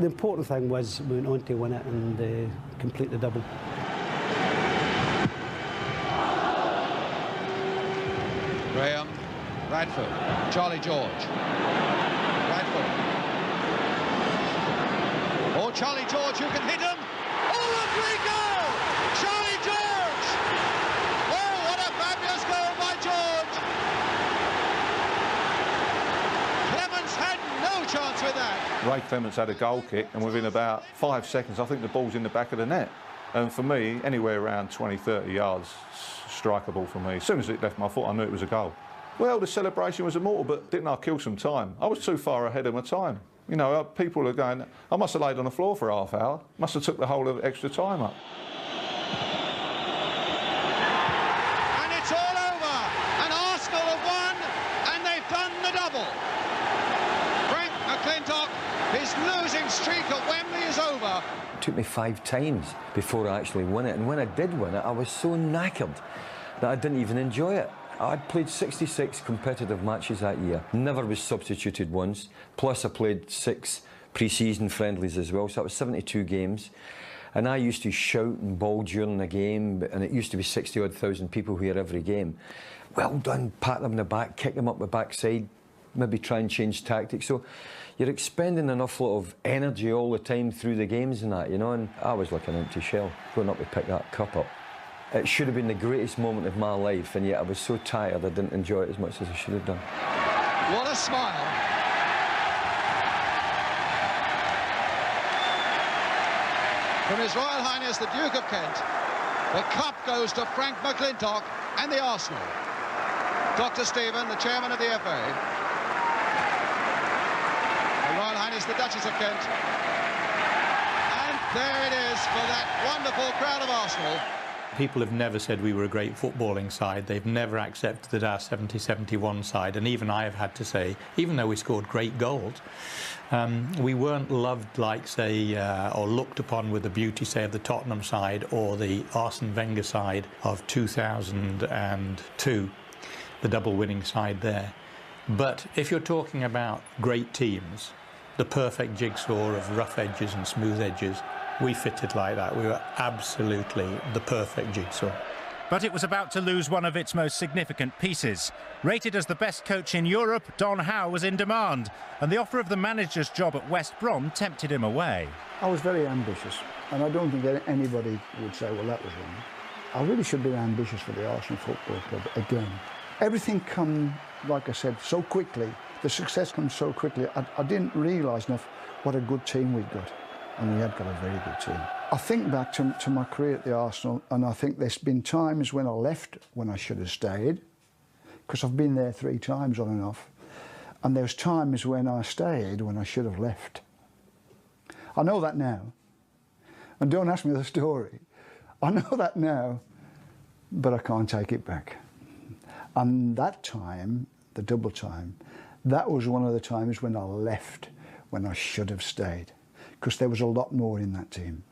S6: important thing was we went on to win it and complete the double.
S5: Graham, Radford, Charlie George. Radford. Oh, Charlie George, who can hit him. Oh, a great goal! Charlie George! Oh, what a fabulous goal by George! Clements had no chance with that.
S3: Ray Clements had a goal kick, and within about 5 seconds, I think the ball's in the back of the net. And for me, anywhere around 20, 30 yards, strikeable for me. As soon as it left my foot, I knew it was a goal. Well, the celebration was immortal, but didn't I kill some time? I was too far ahead of my time. You know, people are going, I must have laid on the floor for half hour, must have took the whole of extra time up.
S5: And it's all over, and Arsenal have won, and they've done the double. Frank
S7: streak at Wembley is over.
S22: It took me 5 times before I actually won it, and when I did win it, I was so knackered that I didn't even enjoy it. I'd played 66 competitive matches that year, never was substituted once, plus I played 6 pre-season friendlies as well, so that was 72 games. And I used to shout and bawl during the game, and it used to be 60-odd thousand people here every game. Well done, pat them in the back, kick them up the backside, maybe try and change tactics. So you're expending an awful lot of energy all the time through the games and that, you know, and I was like an empty shell, going up to pick that cup up. It should have been the greatest moment of my life, and yet I was so tired I didn't enjoy it as much as I should have done.
S7: What a smile. From His Royal Highness the Duke of Kent, the cup goes to Frank McLintock and the Arsenal. Dr. Stephen, the chairman of the FA. Her Royal Highness the Duchess of Kent. And there it is for that wonderful crowd of Arsenal.
S10: People have never said we were a great footballing side. They've never accepted our 70-71 side. And even I have had to say, even though we scored great goals, we weren't loved like, say, or looked upon with the beauty, say, of the Tottenham side or the Arsene Wenger side of 2002, the double winning side there. But if you're talking about great teams, the perfect jigsaw of rough edges and smooth edges, we fitted like that. We were absolutely the perfect jigsaw.
S1: But it was about to lose one of its most significant pieces. Rated as the best coach in Europe, Don Howe was in demand, and the offer of the manager's job at West Brom tempted him away.
S2: I was very ambitious, and I don't think anybody would say, well, that was wrong. I really should be ambitious for the Arsenal Football Club again. Everything come, like I said, so quickly. The success comes so quickly. I didn't realise enough what a good team we'd got. And we had got a very good team. I think back to my career at the Arsenal, and I think there's been times when I left when I should have stayed, because I've been there 3 times on and off, and there's times when I stayed when I should have left. I know that now, and don't ask me the story. I know that now, but I can't take it back. And that time, the double time, that was one of the times when I left when I should have stayed, because there was a lot more in that team.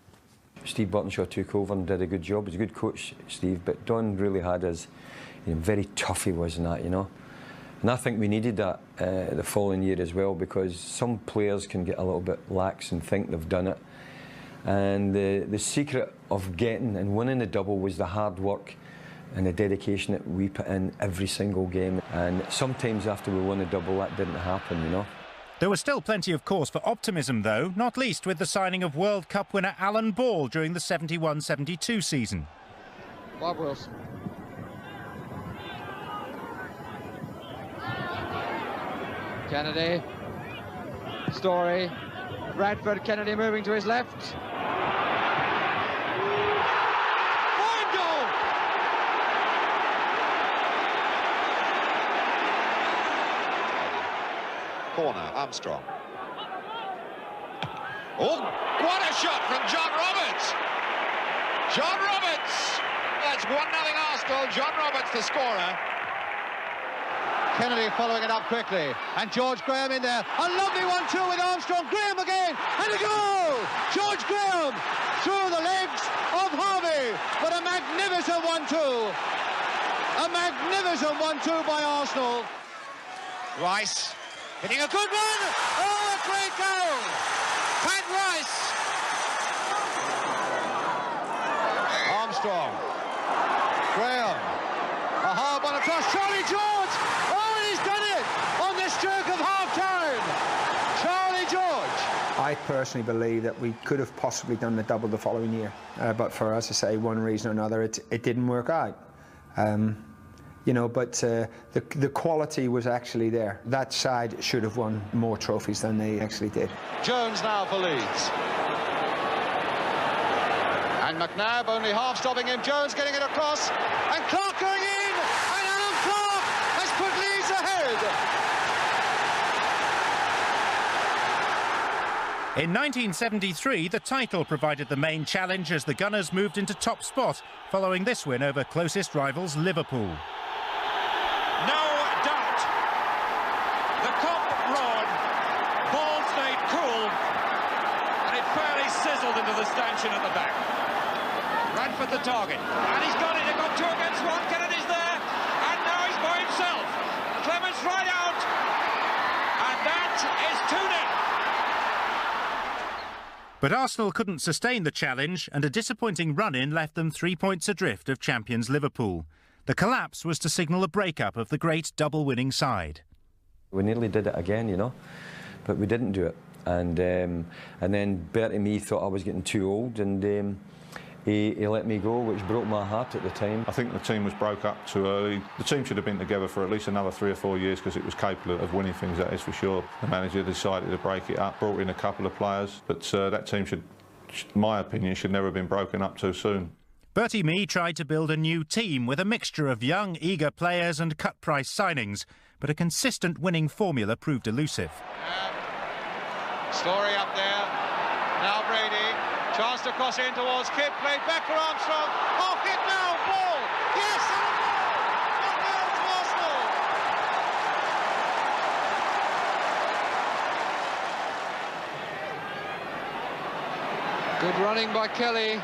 S22: Steve Burtonshaw took over and did a good job. He was a good coach, Steve, but Don really had us, you know, very tough he was in that, you know. And I think we needed that the following year as well, because some players can get a little bit lax and think they've done it. And the secret of getting and winning the double was the hard work and the dedication that we put in every single game. And sometimes after we won the double, that didn't happen, you know.
S1: There was still plenty of cause for optimism, though, not least with the signing of World Cup winner Alan Ball during the 71-72 season.
S7: Bob Wilson.
S24: Kennedy. Story. Bradford. Kennedy moving to his left. Fine goal!
S7: Corner, Armstrong. Oh, what a shot from John Roberts! John Roberts! That's 1-0 Arsenal. John Roberts, the scorer.
S5: Kennedy following it up quickly, and George Graham in there. A lovely 1-2 with Armstrong. Graham again, and a goal! George Graham through the legs of Harvey, but a magnificent 1-2. A magnificent 1-2 by Arsenal.
S7: Rice hitting a good one. Oh, a great goal! Pat Rice.
S5: Armstrong. Graham. A hard one across. Charlie George. Oh, and he's done it on the stroke of half-time. Charlie George.
S21: I personally believe that we could have possibly done the double the following year, but for, as I say, one reason or another, it didn't work out. You know, but the quality was actually there. That side should have won more trophies than they actually did.
S5: Jones now for Leeds. And McNabb only half stopping him. Jones getting it across. And Clark going in. And Alan Clark has put Leeds ahead.
S1: In 1973, the title provided the main challenge as the Gunners moved into top spot, following this win over closest rivals Liverpool.
S11: No doubt. The cup rod. Ball stayed cool. contention at the back. Radford the target, and he's got it. They've got 2 against 1. Kennedy's there, and now he's by himself. Clements right out, and that is 2-0.
S1: But Arsenal couldn't sustain the challenge, and a disappointing run-in left them 3 points adrift of champions Liverpool. The collapse was to signal a breakup of the great double-winning side.
S22: We nearly did it again, you know, but we didn't do it. And then Bertie Mee thought I was getting too old, and he let me go, which broke my heart at the time.
S3: I think the team was broke up too early. The team should have been together for at least another 3 or 4 years because it was capable of winning things, that is for sure. The manager decided to break it up, brought in a couple of players, but that team should, in my opinion, should never have been broken up too soon.
S1: Bertie Mee tried to build a new team with a mixture of young, eager players and cut-price signings, but a consistent winning formula proved elusive.
S5: Story up there. Now Brady. Chance to cross in towards Kidd. Played back for Armstrong. Off it now. Ball. Yes, and a goal. 1-0 to Arsenal. Good running by Kelly.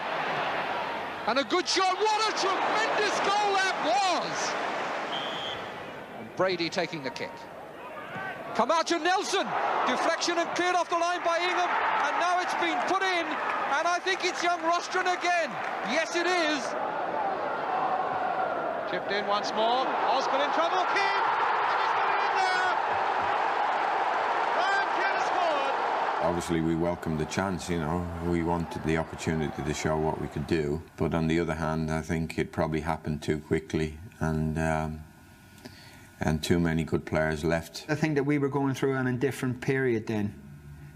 S5: And a good shot. What a tremendous goal that was! And Brady taking the kick. Come out to Nelson. Deflection and cleared off the line by Ingham. And now it's been put in. And I think it's young Rostron again. Yes, it is. Chipped in once more. Osgood in trouble. Kidd. And he's got it in there. Ryan Kidd has scored.
S12: Obviously, we welcomed the chance, you know. We wanted the opportunity to show what we could do. But on the other hand, I think it probably happened too quickly. And too many good players left.
S21: I think that we were going through an indifferent period then.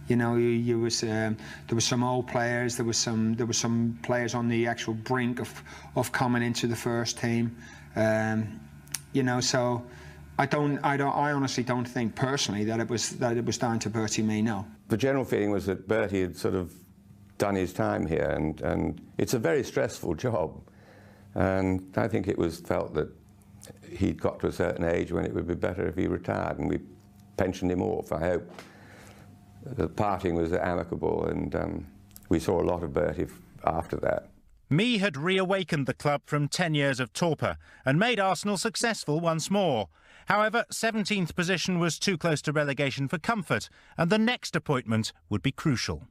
S21: You know, there was some old players, there was some players on the actual brink of coming into the first team. You know, so I honestly don't think personally that it was down to Bertie Mee. No.
S13: The general feeling was that Bertie had sort of done his time here, and it's a very stressful job. And I think it was felt that he'd got to a certain age when it would be better if he retired, and we pensioned him off. I hope the parting was amicable, and we saw a lot of Bertie after that.
S1: Mee had reawakened the club from 10 years of torpor and made Arsenal successful once more. However, 17th position was too close to relegation for comfort, and the next appointment would be crucial.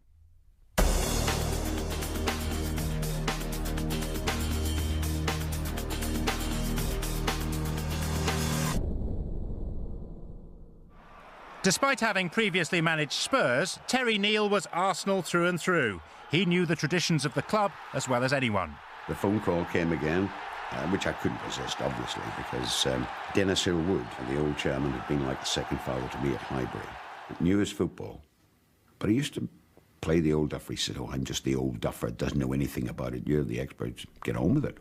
S1: Despite having previously managed Spurs, Terry Neill was Arsenal through and through. He knew the traditions of the club as well as anyone.
S20: The phone call came again, which I couldn't resist, obviously, because Dennis Hill-Wood, the old chairman, had been like the second father to me at Highbury. Knew his football, but he used to play the old duffer. He said, "Oh, I'm just the old duffer, doesn't know anything about it. You're the experts, get on with it."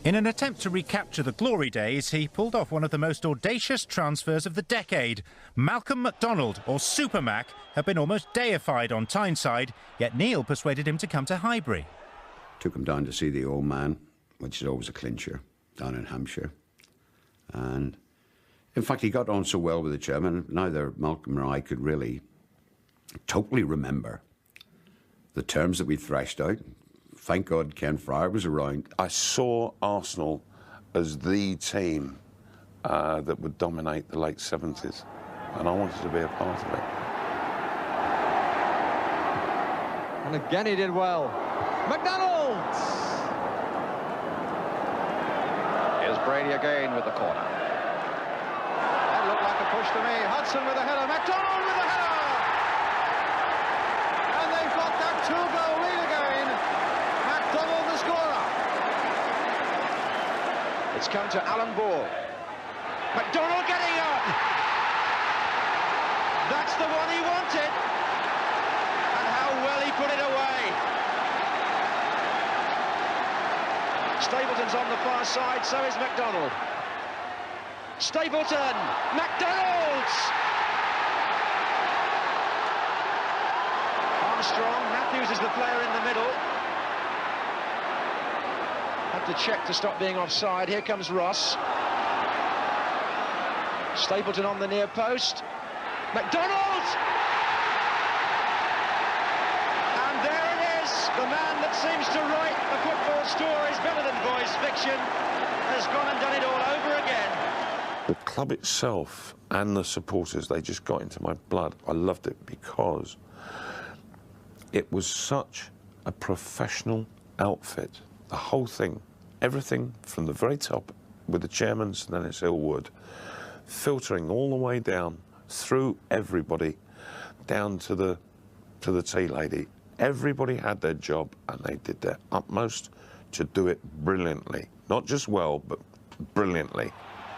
S1: In an attempt to recapture the glory days, he pulled off one of the most audacious transfers of the decade. Malcolm MacDonald, or Super Mac, had been almost deified on Tyneside, yet Neil persuaded him to come to Highbury.
S20: Took him down to see the old man, which is always a clincher, down in Hampshire. And, in fact, he got on so well with the chairman, neither Malcolm nor I could really totally remember the terms that we thrashed out. Thank God Ken Fryer was around.
S14: I saw Arsenal as the team that would dominate the late 70s, and I wanted to be a part of it.
S5: And again he did well. MacDonald! Here's Brady again with the corner. That looked like a push to me. Hudson with a header. MacDonald with a header! And they've got that 2-goal lead again. MacDonald the scorer. It's come to Alan Ball. MacDonald getting up. That's the one he wanted. And how well he put it away. Stapleton's on the far side, so is MacDonald. Stapleton, MacDonald! Armstrong, Matthews is the player in the middle. Had to check to stop being offside. Here comes Ross. Stapleton on the near post. MacDonald! And there it is, the man that
S11: that seems to write the football stories better than voice fiction, has gone and done it all over again.
S14: The club itself and the supporters, they just got into my blood. I loved it because it was such a professional outfit. The whole thing, everything from the very top with the chairman, Dennis Hillwood, filtering all the way down through everybody, down to the tea lady. Everybody had their job and they did their utmost to do it brilliantly. Not just well, but brilliantly.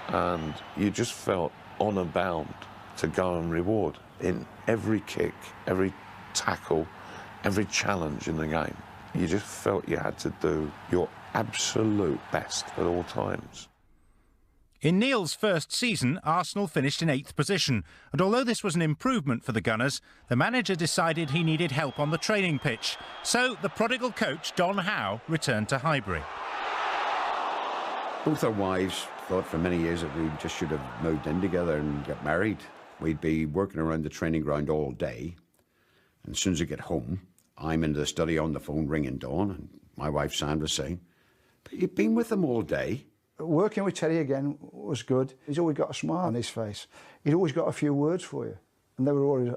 S14: And you just felt honour bound to go and reward in every kick, every tackle, every challenge in the game. You just felt you had to do your absolute best at all times.
S1: In Neil's first season, Arsenal finished in 8th position, and although this was an improvement for the Gunners, the manager decided he needed help on the training pitch. So the prodigal coach, Don Howe, returned to Highbury.
S20: Both our wives thought for many years that we just should have moved in together and get married. We'd be working around the training ground all day, and as soon as I get home, I'm in the study on the phone ringing Dawn, and my wife Sandra's saying, "But you've been with them all day."
S2: Working with Terry again was good. He's always got a smile on his face. He'd always got a few words for you, and they were always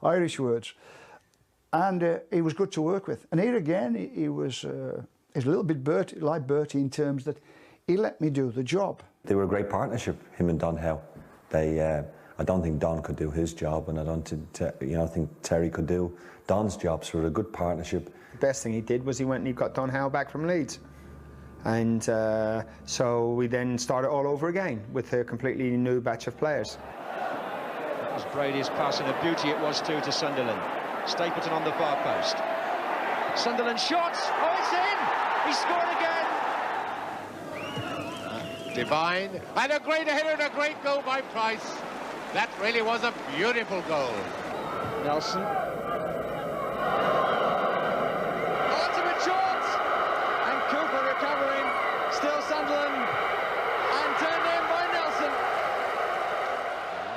S2: Irish words. And he was good to work with. And here again, he was a little bit like Bertie in terms that he let me do the job.
S4: They were a great partnership, him and Don Howe. I don't think Don could do his job, and I think Terry could do Don's job. So it was a good partnership.
S8: The best thing he did was he went and he got Don Howe back from Leeds. And so we then started all over again with a completely new batch of players.
S11: That was Brady's pass, and a beauty it was too to Sunderland. Stapleton on the far post. Sunderland shots. Oh, it's in! He scored again.
S7: Divine, and a great header and a great goal by Price. That really was a beautiful goal.
S11: Nelson. Ultimate shot! And Cooper recovering. Still Sunderland. And turned in by Nelson.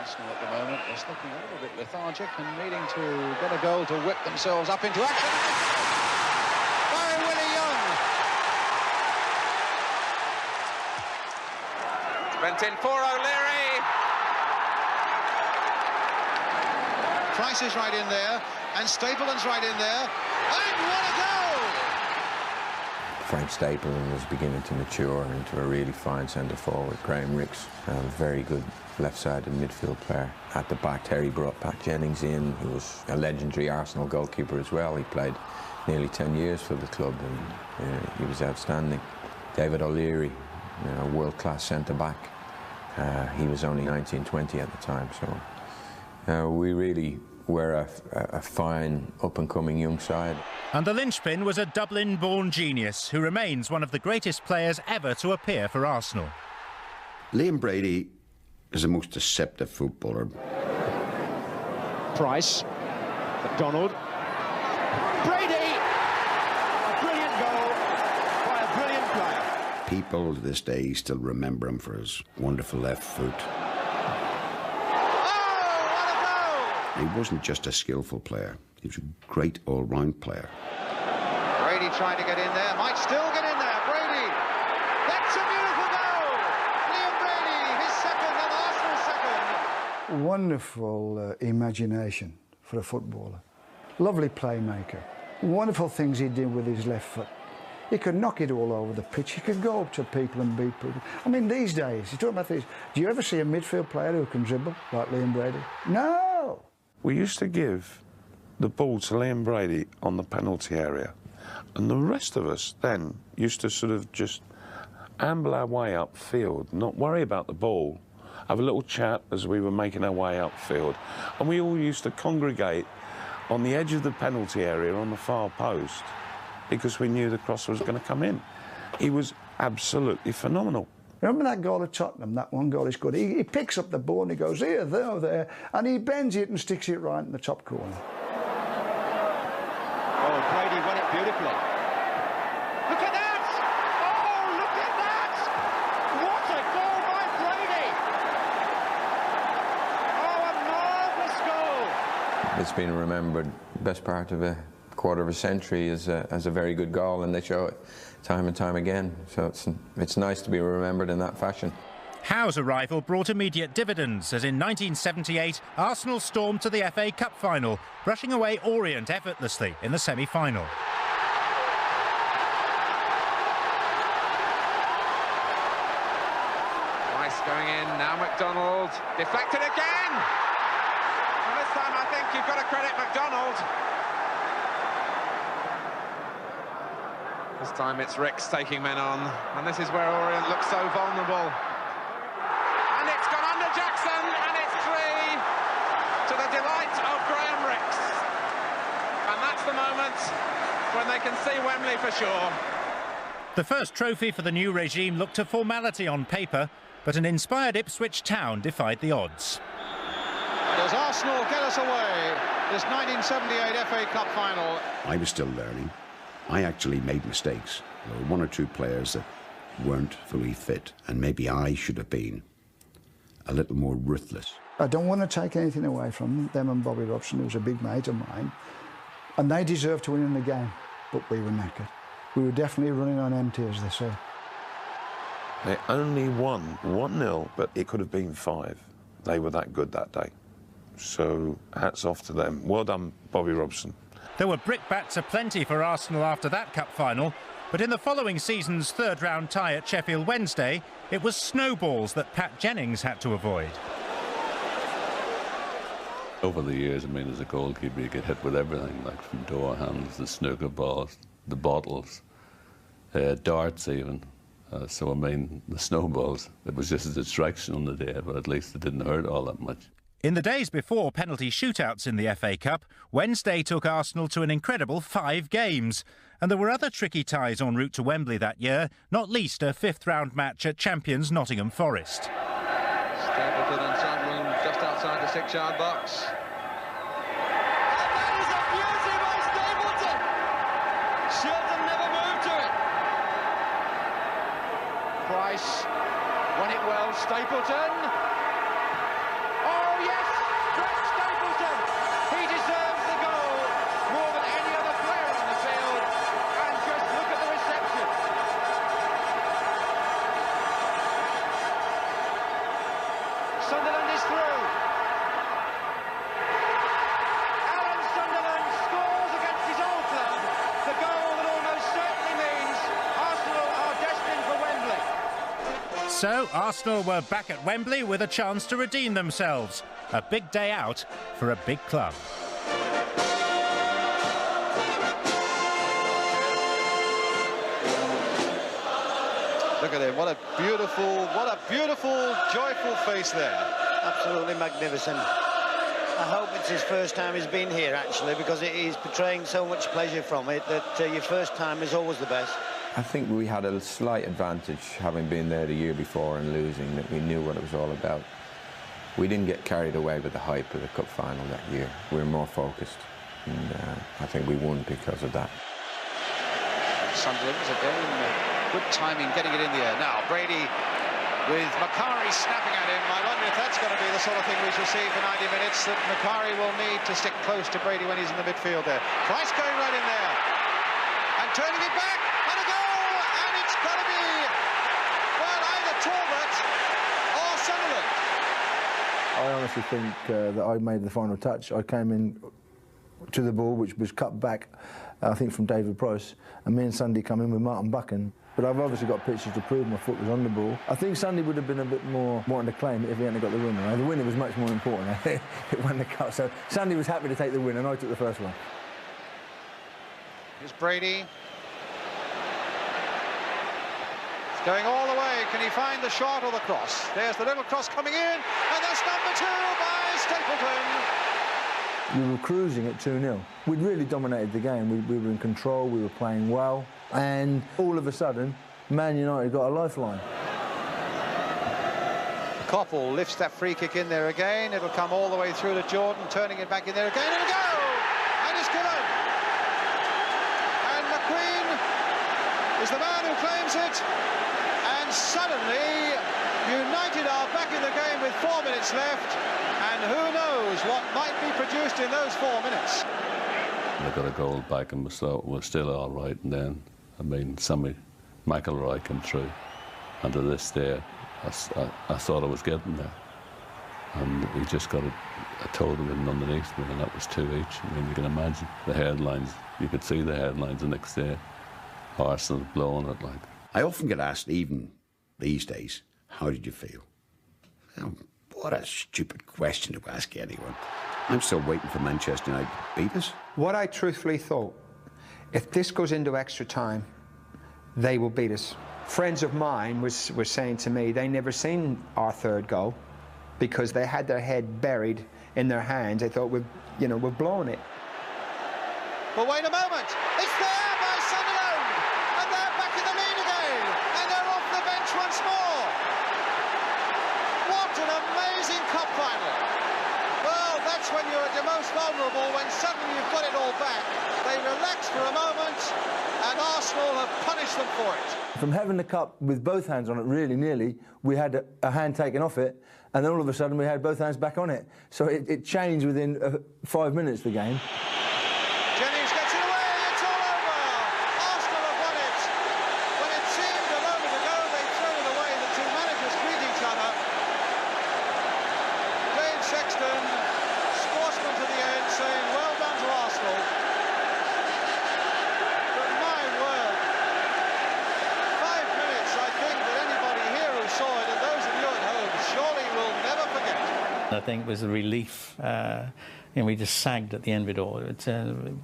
S7: Arsenal at the moment is looking a little bit lethargic and needing to get a goal to whip themselves up into action. By Willie Young.
S11: Went in for O'Leary.
S7: Price is right in there, and Stapleton's right in there, and what a goal!
S12: Frank Stapleton was beginning to mature into a really fine centre forward. Graham Ricks, a very good left-sided midfield player. At the back, Terry brought Pat Jennings in, who was a legendary Arsenal goalkeeper as well. He played nearly 10 years for the club, and he was outstanding. David O'Leary, world-class centre-back. He was only 19, 20 at the time, so we really were a fine, up-and-coming young side.
S1: And the linchpin was a Dublin-born genius who remains one of the greatest players ever to appear for Arsenal.
S20: Liam Brady is the most deceptive footballer.
S11: Price. McDonald. Brady! A brilliant goal by a brilliant player.
S20: People to this day still remember him for his wonderful left foot. He wasn't just a skillful player, he was a great all-round player.
S7: Brady trying to get in there, might still get in there, Brady! That's a beautiful goal! Liam Brady, his second and Arsenal's second.
S2: Wonderful imagination for a footballer. Lovely playmaker. Wonderful things he did with his left foot. He could knock it all over the pitch. He could go up to people and beat people. I mean, these days, you're talking about these, do you ever see a midfield player who can dribble like Liam Brady? No!
S14: We used to give the ball to Liam Brady on the penalty area, and the rest of us then used to sort of just amble our way upfield, not worry about the ball, have a little chat as we were making our way upfield, and we all used to congregate on the edge of the penalty area on the far post because we knew the cross was going to come in. He was absolutely phenomenal.
S2: Remember that goal at Tottenham, that one goal he scored? He picks up the ball and he goes here, there, and he bends it and sticks it right in the top corner.
S11: Oh, Brady won it beautifully. Look at that! Oh, look at that! What a goal by Brady! Oh, a marvellous goal!
S12: It's been remembered best part of quarter of a century as a very good goal, and they show it time and time again. So it's nice to be remembered in that fashion.
S1: Howe's arrival brought immediate dividends, as in 1978, Arsenal stormed to the FA Cup final, brushing away Orient effortlessly in the semi-final.
S16: Rice going in, now McDonald, deflected again! And this time I think you've got to credit McDonald. This time it's Ricks taking men on, and this is where Orient looks so vulnerable. And it's gone under Jackson, and it's 3 to the delight of Graham Ricks. And that's the moment when they can see Wembley for sure.
S1: The first trophy for the new regime looked a formality on paper, but an inspired Ipswich Town defied the odds.
S24: Does Arsenal get us away? This 1978 FA Cup final.
S20: I was still learning. I actually made mistakes. There were 1 or 2 players that weren't fully fit, and maybe I should have been a little more ruthless.
S2: I don't want to take anything away from them and Bobby Robson, who's a big mate of mine, and they deserved to win in the game, but we were knackered. We were definitely running on empty, as they say.
S14: They only won 1-0, but it could have been 5. They were that good that day. So hats off to them. Well done, Bobby Robson.
S1: There were brickbats aplenty for Arsenal after that cup final, but in the following season's third-round tie at Sheffield Wednesday, it was snowballs that Pat Jennings had to avoid.
S17: Over the years, I mean, as a goalkeeper, you get hit with everything, like from door hands, the snooker balls, the bottles, darts even. So, I mean, the snowballs, it was just a distraction on the day, but at least it didn't hurt all that much.
S1: In the days before penalty shootouts in the FA Cup, Wednesday took Arsenal to an incredible 5 games. And there were other tricky ties en route to Wembley that year, not least a 5th-round match at champions Nottingham Forest.
S24: Stapleton and Sunderland just outside the 6-yard box. And that is a beauty by Stapleton! Shilton never moved to it. Price won it well. Stapleton. Oh yes, Greg Stapleton. He deserves the goal more than any other player on the field. And just look at the reception. Sunderland is through. Alan Sunderland scores against his old club. The goal that almost certainly means Arsenal are destined for Wembley.
S1: So Arsenal were back at Wembley with a chance to redeem themselves. A big day out for a big club.
S24: Look at him, what a beautiful, joyful face there.
S18: Absolutely magnificent. I hope it's his first time he's been here, actually, because he's portraying so much pleasure from it that your first time is always the best.
S12: I think we had a slight advantage having been there the year before and losing, that we knew what it was all about. We didn't get carried away with the hype of the cup final that year. We were more focused, and I think we won because of that.
S24: Sunderland again, good timing getting it in the air. Now Brady with Macari snapping at him. I wonder if that's going to be the sort of thing we shall see for 90 minutes, that Macari will need to stick close to Brady when he's in the midfield there. Price going right in there and turning it back. Got to be, well, either Talbot or Sunderland.
S19: I honestly think that I made the final touch. I came in to the ball, which was cut back, I think, from David Price, and me and Sunday come in with Martin Buchan. But I've obviously got pictures to prove my foot was on the ball. I think Sunday would have been a bit more wanting to claim it if he hadn't got the winner. The winner was much more important. It won the cup, so Sunday was happy to take the win, and I took the first one.
S24: Here's Brady. Going all the way, can he find the shot or the cross? There's the little cross coming in, and that's number 2 by Stapleton.
S19: We were cruising at 2-0. We'd really dominated the game. We were in control, we were playing well, and all of a sudden, Man United got a lifeline.
S24: Koppel lifts that free kick in there again. It'll come all the way through to Jordan, turning it back in there again, and it'll go! And it's given! And McQueen is the man who claims it. And suddenly, United are back in the game with 4 minutes left, and who knows what might be produced in those 4 minutes.
S17: They got a goal back and was still all right. And then, I mean, Sammy McIlroy came through. And to this day, I thought I was getting there. And he just got a total in underneath me, and that was 2 each. I mean, you can imagine the headlines. You could see the headlines the next day. Arsenal blowing it like.
S20: I often get asked, even these days, how did you feel? Well, what a stupid question to ask anyone. I'm still waiting for Manchester United to beat us.
S8: What I truthfully thought, if this goes into extra time, they will beat us. Friends of mine were saying to me they never seen our third goal because they had their head buried in their hands. They thought we've blown it.
S24: But wait a moment, it's there by Sunderland, and they're back in the lead again, and they're off the bench once more. What an amazing cup final. Well, that's when you're at your most vulnerable, when suddenly you've got it all back. They relax for a moment, and Arsenal have punished them for it.
S19: From having the cup with both hands on it, really nearly, we had a hand taken off it, and then all of a sudden we had both hands back on it. So it changed within 5 minutes, the game.
S24: Jennings gets it away, it's all over. Arsenal have won it. When it seemed a moment ago they'd thrown it away, the two managers greet each other. Dave Sexton, sportsman to the end, saying well done to Arsenal. But my word, 5 minutes, I think that anybody here who saw it, and those of you at home, surely will never forget.
S10: I think it was a relief. We just sagged at the end of it all. It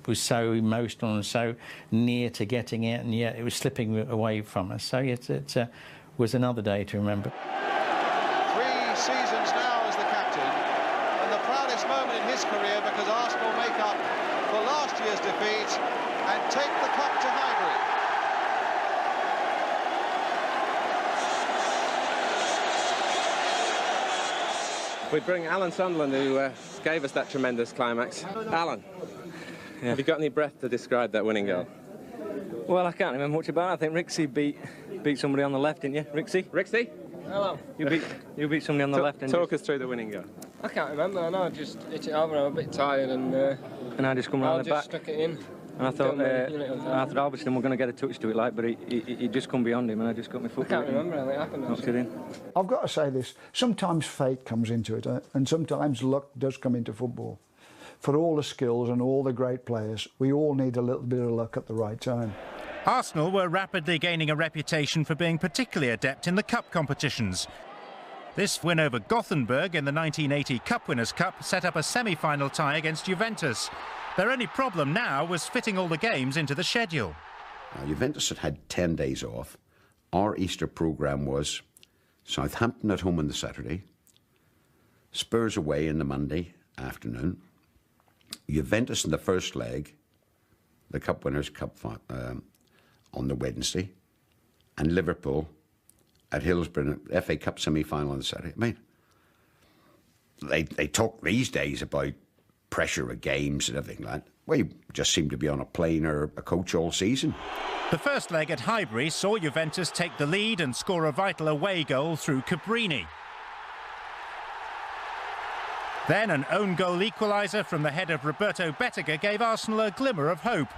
S10: was so emotional and so near to getting it, and yet it was slipping away from us. So it was another day to remember.
S24: 3 seasons now as the captain, and the proudest moment in his career because Arsenal make up for last year's defeat and take the cup to Highbury.
S16: We bring Alan Sunderland, who gave us that tremendous climax. Alan, have you got any breath to describe that winning goal?
S6: Well, I can't remember much about it. I think Rixie beat somebody on the left, didn't you? Rixie?
S16: Rixie?
S6: Hello. You beat somebody on the left, didn't you?
S16: Talk us through the winning goal.
S6: I can't remember. I know I just hit it over. I'm a bit tired and I just come round the back. Stuck it in. And I thought Arthur Albertson were going to get a touch to it, but he just come beyond him, and I just got my foot. I can't remember how it happened. Not kidding.
S2: I've got to say this, sometimes fate comes into it, and sometimes luck does come into football. For all the skills and all the great players, we all need a little bit of luck at the right time.
S1: Arsenal were rapidly gaining a reputation for being particularly adept in the cup competitions. This win over Gothenburg in the 1980 Cup Winners' Cup set up a semi-final tie against Juventus. Their only problem now was fitting all the games into the schedule.
S20: Juventus had 10 days off. Our Easter programme was Southampton at home on the Saturday, Spurs away in the Monday afternoon, Juventus in the first leg, the Cup Winners' Cup on the Wednesday, and Liverpool at Hillsborough, FA Cup semi-final on the Saturday. I mean, they talk these days about pressure of games and everything like that. Well, you just seem to be on a plane or a coach all season.
S1: The first leg at Highbury saw Juventus take the lead and score a vital away goal through Cabrini. Then an own goal equaliser from the head of Roberto Bettega gave Arsenal a glimmer of hope.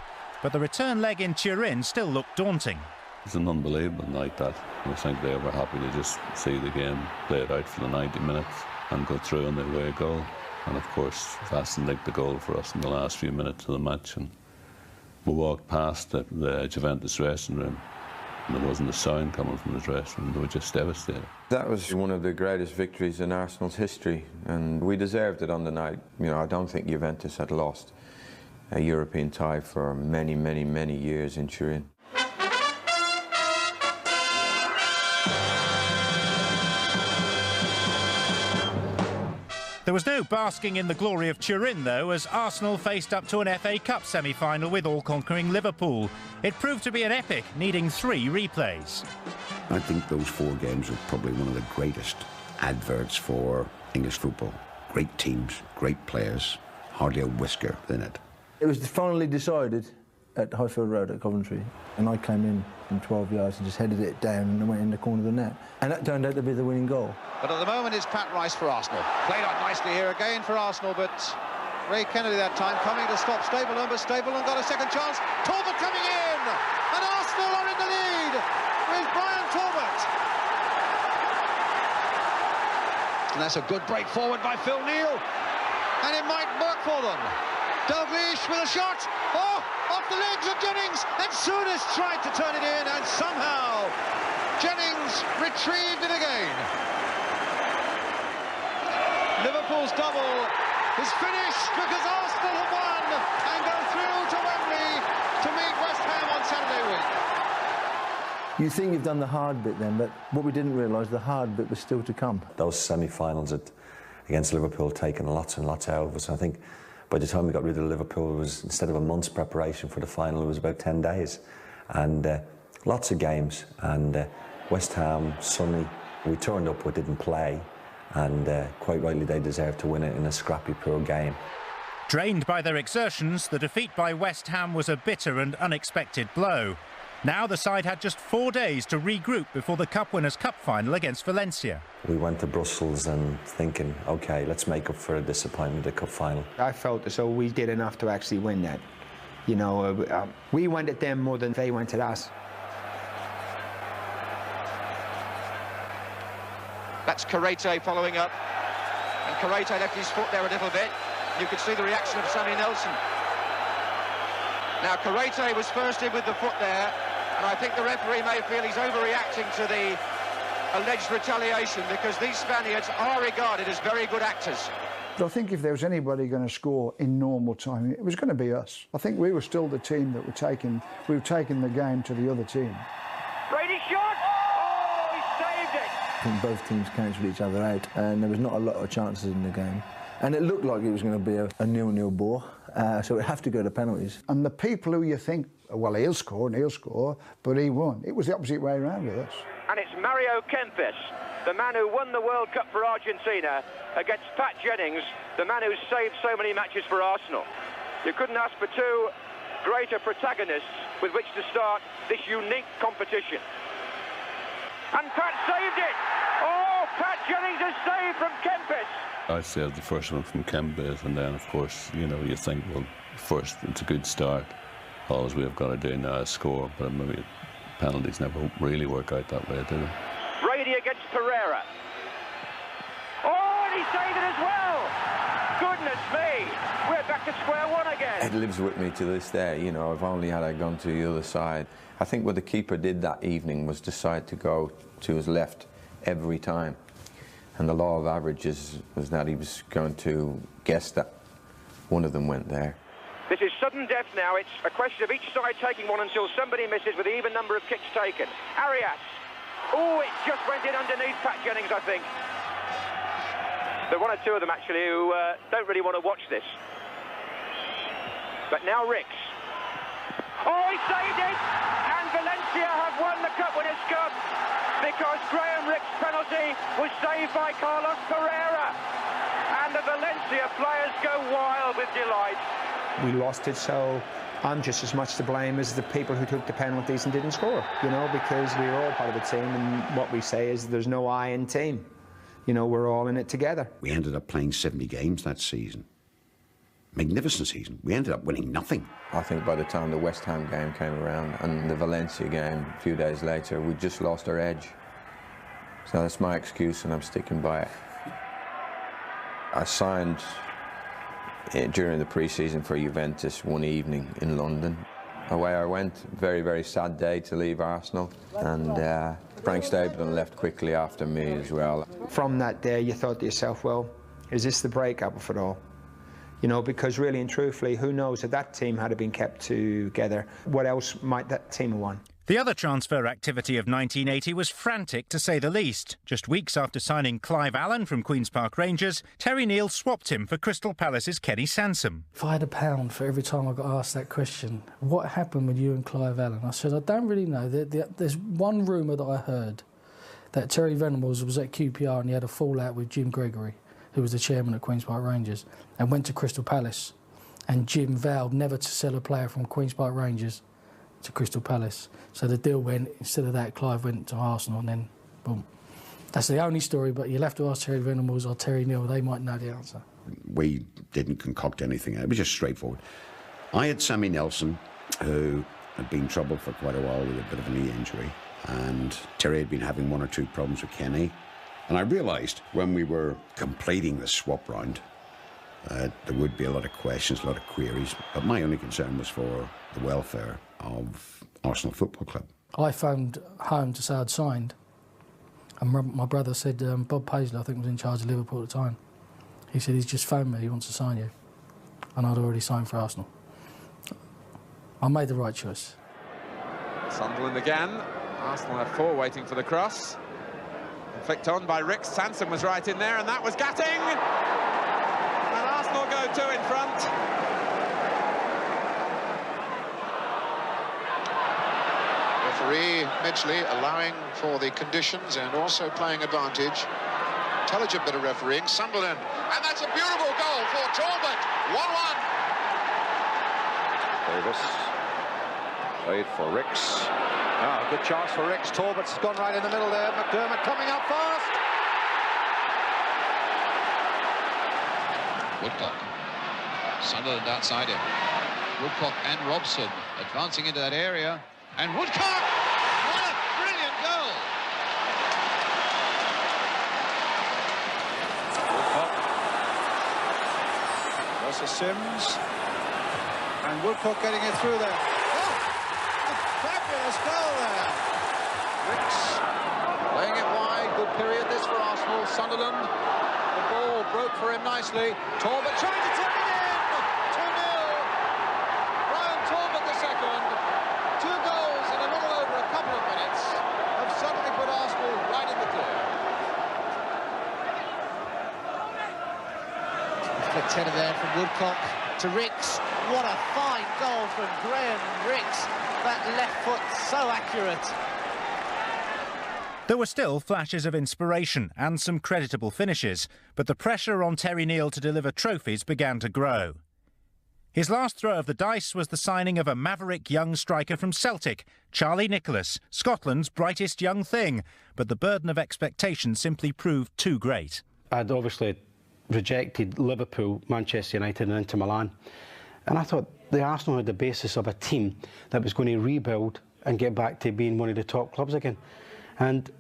S1: But the return leg in Turin still looked daunting.
S17: It's an unbelievable night, that. I think they were happy to just see the game played out for the 90 minutes and go through on their away goal. And of course, Vaston nicked the goal for us in the last few minutes of the match, and we walked past the Juventus dressing room, and there wasn't a sound coming from the dressing room. They were just devastated.
S12: That was one of the greatest victories in Arsenal's history, and we deserved it on the night. You know, I don't think Juventus had lost a European tie for many, many, many years in Turin.
S1: There was no basking in the glory of Turin, though, as Arsenal faced up to an FA Cup semi-final with all-conquering Liverpool. It proved to be an epic, needing 3 replays.
S20: I think those 4 games are probably one of the greatest adverts for English football. Great teams, great players, hardly a whisker in it.
S19: It was finally decided at Highfield Road at Coventry, and I came in from 12 yards and just headed it down and went in the corner of the net. And that turned out to be the winning goal.
S24: But at the moment it's Pat Rice for Arsenal. Played out nicely here again for Arsenal, but Ray Kennedy that time coming to stop Stapleton, but Stapleton got a second chance. Talbot coming in, and Arsenal are in the lead with Brian Talbot. And that's a good break forward by Phil Neal, and it might work for them. Dalglish with a shot. Oh, off the legs of Jennings, and Souness tried to turn it in, and somehow Jennings retrieved it again. Liverpool's double is finished because Arsenal have won and go through to Wembley to meet West Ham on Saturday week.
S19: You think you've done the hard bit then, but what we didn't realise, the hard bit was still to come.
S4: Those semi-finals against Liverpool taken lots and lots out of us. I think by the time we got rid of Liverpool, it was, instead of a month's preparation for the final, it was about 10 days. And lots of games. And West Ham, Sonny, we turned up but didn't play. And quite rightly they deserved to win it in a scrappy, poor game.
S1: Drained by their exertions, the defeat by West Ham was a bitter and unexpected blow. Now the side had just 4 days to regroup before the Cup Winners' Cup final against Valencia.
S4: We went to Brussels and thinking, OK, let's make up for a disappointment at the Cup final.
S8: I felt as though we did enough to actually win that. You know, we went at them more than they went at us.
S16: That's Karate following up, and Karate left his foot there a little bit. You could see the reaction of Sammy Nelson. Now Karate was first in with the foot there, and I think the referee may feel he's overreacting to the alleged retaliation, because these Spaniards are regarded as very good actors.
S2: But I think if there was anybody going to score in normal time, it was going to be us. I think we were still the team that were taking the game to the other team.
S11: Brady shot! Oh, he saved it!
S19: I think both teams cancelled each other out, and there was not a lot of chances in the game. And it looked like it was going to be a 0-0 ball, so it'd have to go to penalties.
S2: And the people who you think, well, he'll score, but he won. It was the opposite way around with us.
S11: And it's Mario Kempes, the man who won the World Cup for Argentina, against Pat Jennings, the man who's saved so many matches for Arsenal. You couldn't ask for two greater protagonists with which to start this unique competition. And Pat saved it! Oh, Pat Jennings has saved from Kempes!
S17: I saved the first one from Kempes, and then, of course, you know, you think, well, first, it's a good start. All we've got to do now is score, but maybe penalties never really work out that way, do they?
S11: Brady against Pereira. Oh, and he saved it as well! Goodness me! We're back to square one again.
S12: It lives with me to this day. You know, if only had I gone to the other side. I think what the keeper did that evening was decide to go to his left every time. And the law of averages was that he was going to guess that one of them went there.
S11: This is sudden death now. It's a question of each side taking one until somebody misses with an even number of kicks taken. Arias. Oh, it just went in underneath Pat Jennings, I think. There are one or two of them, actually, who don't really want to watch this. But now Ricks. Oh, he saved it! And Valencia have won the Cup Winners' Cup because Graham Ricks' penalty was saved by Carlos Pereira. And the Valencia players go wild with delight.
S8: We lost it, so I'm just as much to blame as the people who took the penalties and didn't score, you know, because we were all part of the team, and what we say is there's no I in team. You know, we're all in it together.
S20: We ended up playing 70 games that season. Magnificent season. We ended up winning nothing.
S12: I think by the time the West Ham game came around and the Valencia game a few days later, we just lost our edge. So that's my excuse, and I'm sticking by it. I signed during the pre-season for Juventus one evening in London. Away I went. Very, very sad day to leave Arsenal. And Frank Stapleton left quickly after me as well.
S8: From that day, you thought to yourself, well, is this the breakup of it all? You know, because really and truthfully, who knows if that team had been kept together, what else might that team have won?
S1: The other transfer activity of 1980 was frantic, to say the least. Just weeks after signing Clive Allen from Queen's Park Rangers, Terry Neill swapped him for Crystal Palace's Kenny Sansom.
S9: If I had £1 for every time I got asked that question, what happened with you and Clive Allen? I said, I don't really know. There's one rumour that I heard, that Terry Venables was at QPR and he had a fallout with Jim Gregory, who was the chairman of Queen's Park Rangers, and went to Crystal Palace. And Jim vowed never to sell a player from Queen's Park Rangers to Crystal Palace. So the deal went, instead of that, Clive went to Arsenal, and then, boom. That's the only story, but you'll have to ask Terry Venables or Terry Neill, they might know the answer.
S20: we didn't concoct anything. It was just straightforward. I had Sammy Nelson, who had been troubled for quite a while with a bit of a knee injury, and Terry had been having 1 or 2 problems with Kenny. And I realised when we were completing the swap round, there would be a lot of questions, a lot of queries, but my only concern was for the welfare of Arsenal Football Club.
S9: I phoned home to say I'd signed, and my brother said Bob Paisley, I think, was in charge of Liverpool at the time. He said he's just phoned me, he wants to sign you, and I'd already signed for Arsenal. I made the right choice.
S16: Sunderland again. Arsenal have 4 waiting for the cross. Flicked on by Ricks. Sanson was right in there, and that was Gatting. And Arsenal go 2 in front.
S7: Referee Midgley allowing for the conditions and also playing advantage. Intelligent bit of refereeing. Sunderland, and that's a beautiful goal for Talbot. 1-1.
S24: Davis played for Ricks. Ah, good chance for Ricks. Talbot's gone right in the middle there. McDermott coming up fast.
S7: Woodcock. Sunderland outside him. Woodcock and Robson advancing into that area. And Woodcock! What a brilliant goal!
S24: Woodcock versus Sims. And Woodcock getting it through there. Oh! A fabulous goal there! Ricks laying it wide. Good period this for Arsenal. Sunderland. The ball broke for him nicely. Talbot trying to take it in! 2-0. Brian Talbot the second. 2 goals in a little over a couple of minutes have suddenly put Arsenal right in the clear.
S18: Flicked header there from Woodcock to Ricks. What a fine goal from Graham Ricks. That left foot so accurate.
S1: There were still flashes of inspiration and some creditable finishes, but the pressure on Terry Neill to deliver trophies began to grow. His last throw of the dice was the signing of a maverick young striker from Celtic, Charlie Nicholas, Scotland's brightest young thing, but the burden of expectation simply proved too great.
S3: I'd obviously rejected Liverpool, Manchester United and Inter Milan, and I thought the Arsenal had the basis of a team that was going to rebuild and get back to being one of the top clubs again. And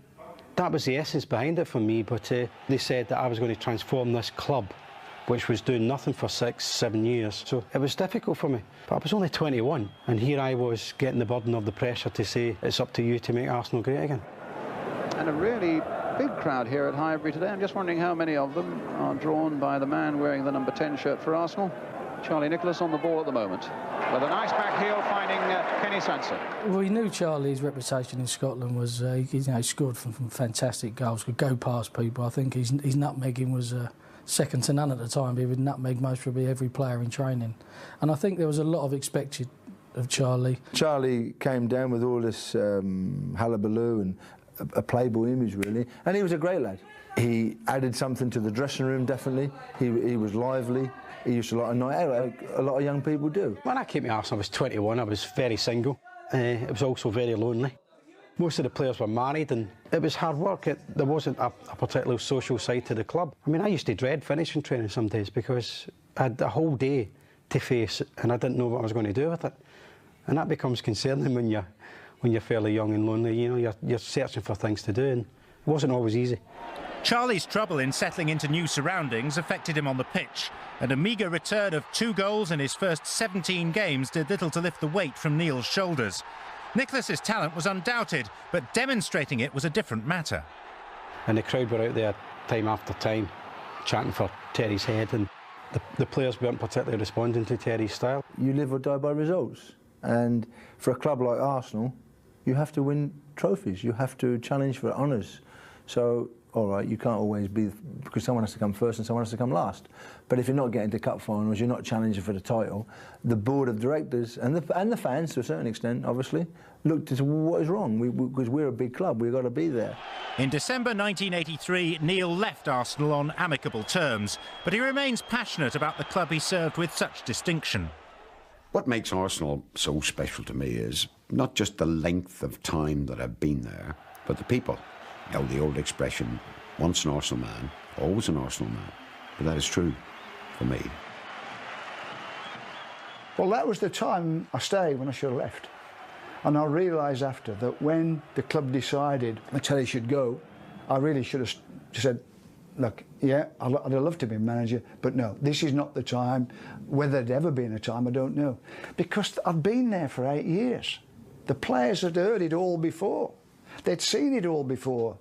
S3: that was the essence behind it for me, but they said that I was going to transform this club, which was doing nothing for 6-7 years. So it was difficult for me. But I was only 21, and here I was getting the burden of the pressure to say, it's up to you to make Arsenal great again.
S24: And a really big crowd here at Highbury today. I'm just wondering how many of them are drawn by the man wearing the number 10 shirt for Arsenal. Charlie Nicholas on the ball at the moment, with a nice back heel finding Kenny Sanson.
S9: Well, we knew Charlie's reputation in Scotland was, he scored from fantastic goals, could go past people. I think his nutmegging was second to none at the time. He would nutmeg most probably every player in training. And I think there was a lot of expected of Charlie.
S19: Charlie came down with all this hullabaloo and a playboy image, really, and he was a great lad. He added something to the dressing room, definitely. He was lively. He used to like a night out, like a lot of young people do.
S3: When I came to Arsenal, I was 21. I was very single. It was also very lonely. Most of the players were married, and it was hard work. There wasn't a particular social side to the club. I mean, I used to dread finishing training some days because I had a whole day to face, and I didn't know what I was going to do with it. And that becomes concerning when you're fairly young and lonely. You know, you're searching for things to do, and it wasn't always easy.
S1: Charlie's trouble in settling into new surroundings affected him on the pitch, and a meagre return of 2 goals in his first 17 games did little to lift the weight from Neil's shoulders. Nicholas's talent was undoubted, but demonstrating it was a different matter.
S3: And the crowd were out there time after time, chanting for Terry's head, and the players weren't particularly responding to Terry's style.
S19: You live or die by results, and for a club like Arsenal, you have to win trophies, you have to challenge for honours. So, all right, you can't always be, because someone has to come first and someone has to come last. But if you're not getting to cup finals, you're not challenging for the title, the board of directors and the fans, to a certain extent, obviously, looked at what is wrong, because we're a big club, we've got to be there.
S1: In December 1983, Neil left Arsenal on amicable terms, but he remains passionate about the club he served with such distinction.
S20: What makes Arsenal so special to me is not just the length of time that I've been there, but the people. You know, the old expression, once an Arsenal man, always an Arsenal man. But that is true. for me.
S2: Well, that was the time I stayed when I should have left. And I realised after that when the club decided that Terry should go, I really should have said, look, yeah, I'd have loved to be manager, but no, this is not the time. Whether there'd ever been a time, I don't know. Because I'd been there for 8 years. The players had heard it all before. They'd seen it all before,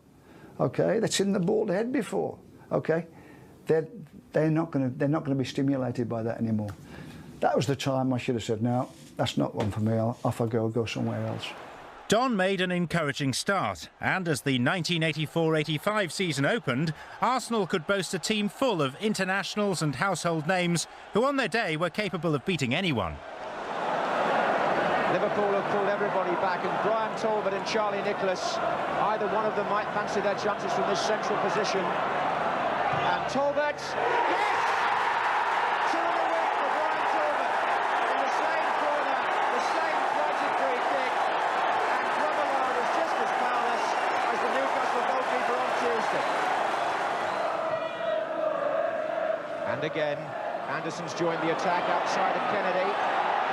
S2: okay? They'd seen the bald head before, okay? They're not going to be stimulated by that anymore. That was the time I should have said, no, that's not one for me, off I go somewhere else.
S1: Don made an encouraging start, and as the 1984-85 season opened, Arsenal could boast a team full of internationals and household names who on their day were capable of beating anyone.
S15: Liverpool have pulled everybody back, and Brian Talbot and Charlie Nicholas, either one of them might fancy their chances from this central position. And Talbot, yes! 2 in a week for Brian Talbot in the same corner, the same flighted free kick, and Grobbelaar was just as powerless as the Newcastle goalkeeper on Tuesday. And again, Anderson's joined the attack outside of Kennedy.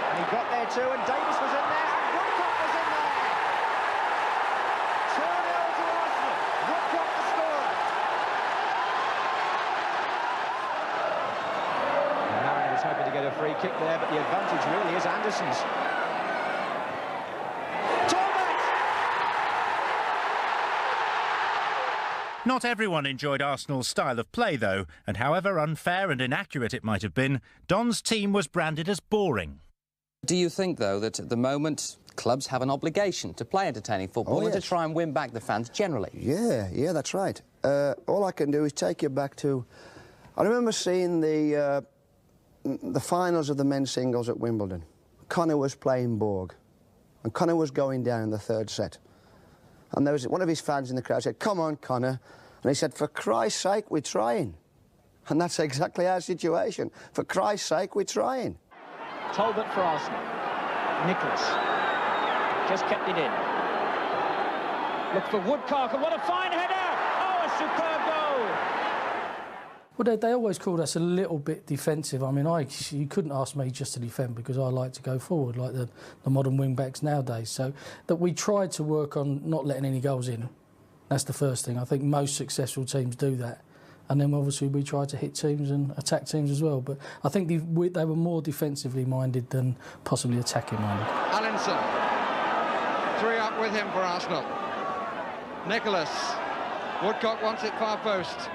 S15: And he got there too, and Davis was in there, and Woodcock was in there. 2-0 to Arsenal. Woodcock the scorer. And Mariner was hoping to get a free kick there, but the advantage really is Anderson's.
S1: Not everyone enjoyed Arsenal's style of play, though, and however unfair and inaccurate it might have been, Don's team was branded as boring.
S21: Do you think, though, that at the moment clubs have an obligation to play entertaining football and to try and win back the fans generally?
S22: Yeah, that's right. All I can do is take you back to... I remember seeing the finals of the men's singles at Wimbledon. Connor was playing Borg, and Connor was going down in the 3rd set. And there was one of his fans in the crowd said, "Come on, Connor." And he said, "For Christ's sake, we're trying." And that's exactly our situation. For Christ's sake, we're trying.
S15: Talbot for Arsenal. Nicholas just kept it in. Look for Woodcock, and what a fine header! Oh, a superb goal!
S9: Well, they always called us a little bit defensive. I mean, you couldn't ask me just to defend because I like to go forward, like the modern wing-backs nowadays. So that we tried to work on not letting any goals in. That's the first thing. I think most successful teams do that. And then obviously we tried to hit teams and attack teams as well. But I think they were more defensively minded than possibly attacking minded.
S24: Allinson, 3 up with him for Arsenal. Nicholas, Woodcock wants it far post.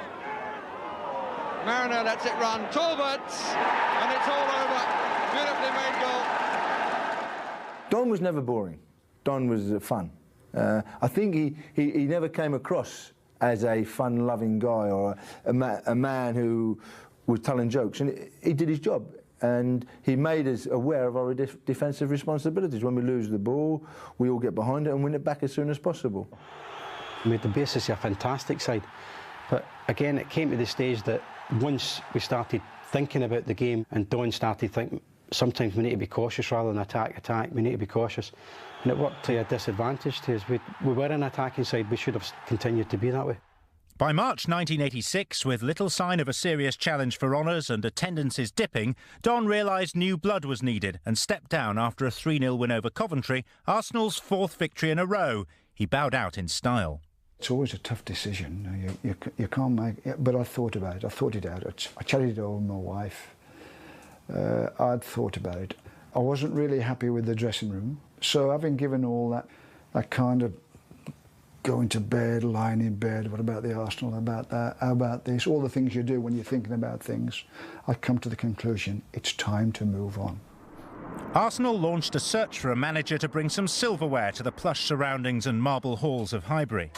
S24: Mariner lets it run, Talbot, and it's all over. Beautifully made goal.
S19: Don was never boring. Don was fun. I think he never came across as a fun-loving guy or a man who was telling jokes. And he did his job, and he made us aware of our defensive responsibilities. When we lose the ball, we all get behind it and win it back as soon as possible.
S3: We made the basis of a fantastic side. But again, it came to the stage that once we started thinking about the game and Don started thinking, sometimes we need to be cautious rather than attack, we need to be cautious. And it worked to a disadvantage to us. We were an attacking side, we should have continued to be that way.
S1: By March 1986, with little sign of a serious challenge for honours and attendances dipping, Don realised new blood was needed and stepped down after a 3-0 win over Coventry, Arsenal's 4th victory in a row. He bowed out in style.
S2: It's always a tough decision. You can't make it, but I thought about it. I thought it out. I chatted it over with my wife. I'd thought about it. I wasn't really happy with the dressing room. So having given all that kind of going to bed, lying in bed, what about the Arsenal, about that, how about this, all the things you do when you're thinking about things, I'd come to the conclusion it's time to move on.
S1: Arsenal launched a search for a manager to bring some silverware to the plush surroundings and marble halls of Highbury.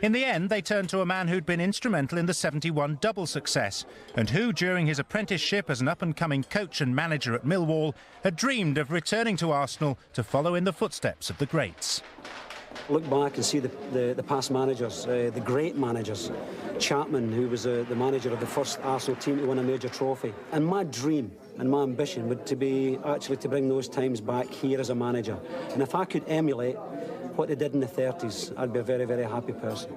S1: In the end, they turned to a man who'd been instrumental in the 71 double success and who, during his apprenticeship as an up-and-coming coach and manager at Millwall, had dreamed of returning to Arsenal to follow in the footsteps of the greats.
S23: Look back and see the past managers, the great managers. Chapman, who was the manager of the first Arsenal team to win a major trophy. And my dream and my ambition would to be actually to bring those times back here as a manager. And if I could emulate what they did in the 30s, I'd be a very, very happy person.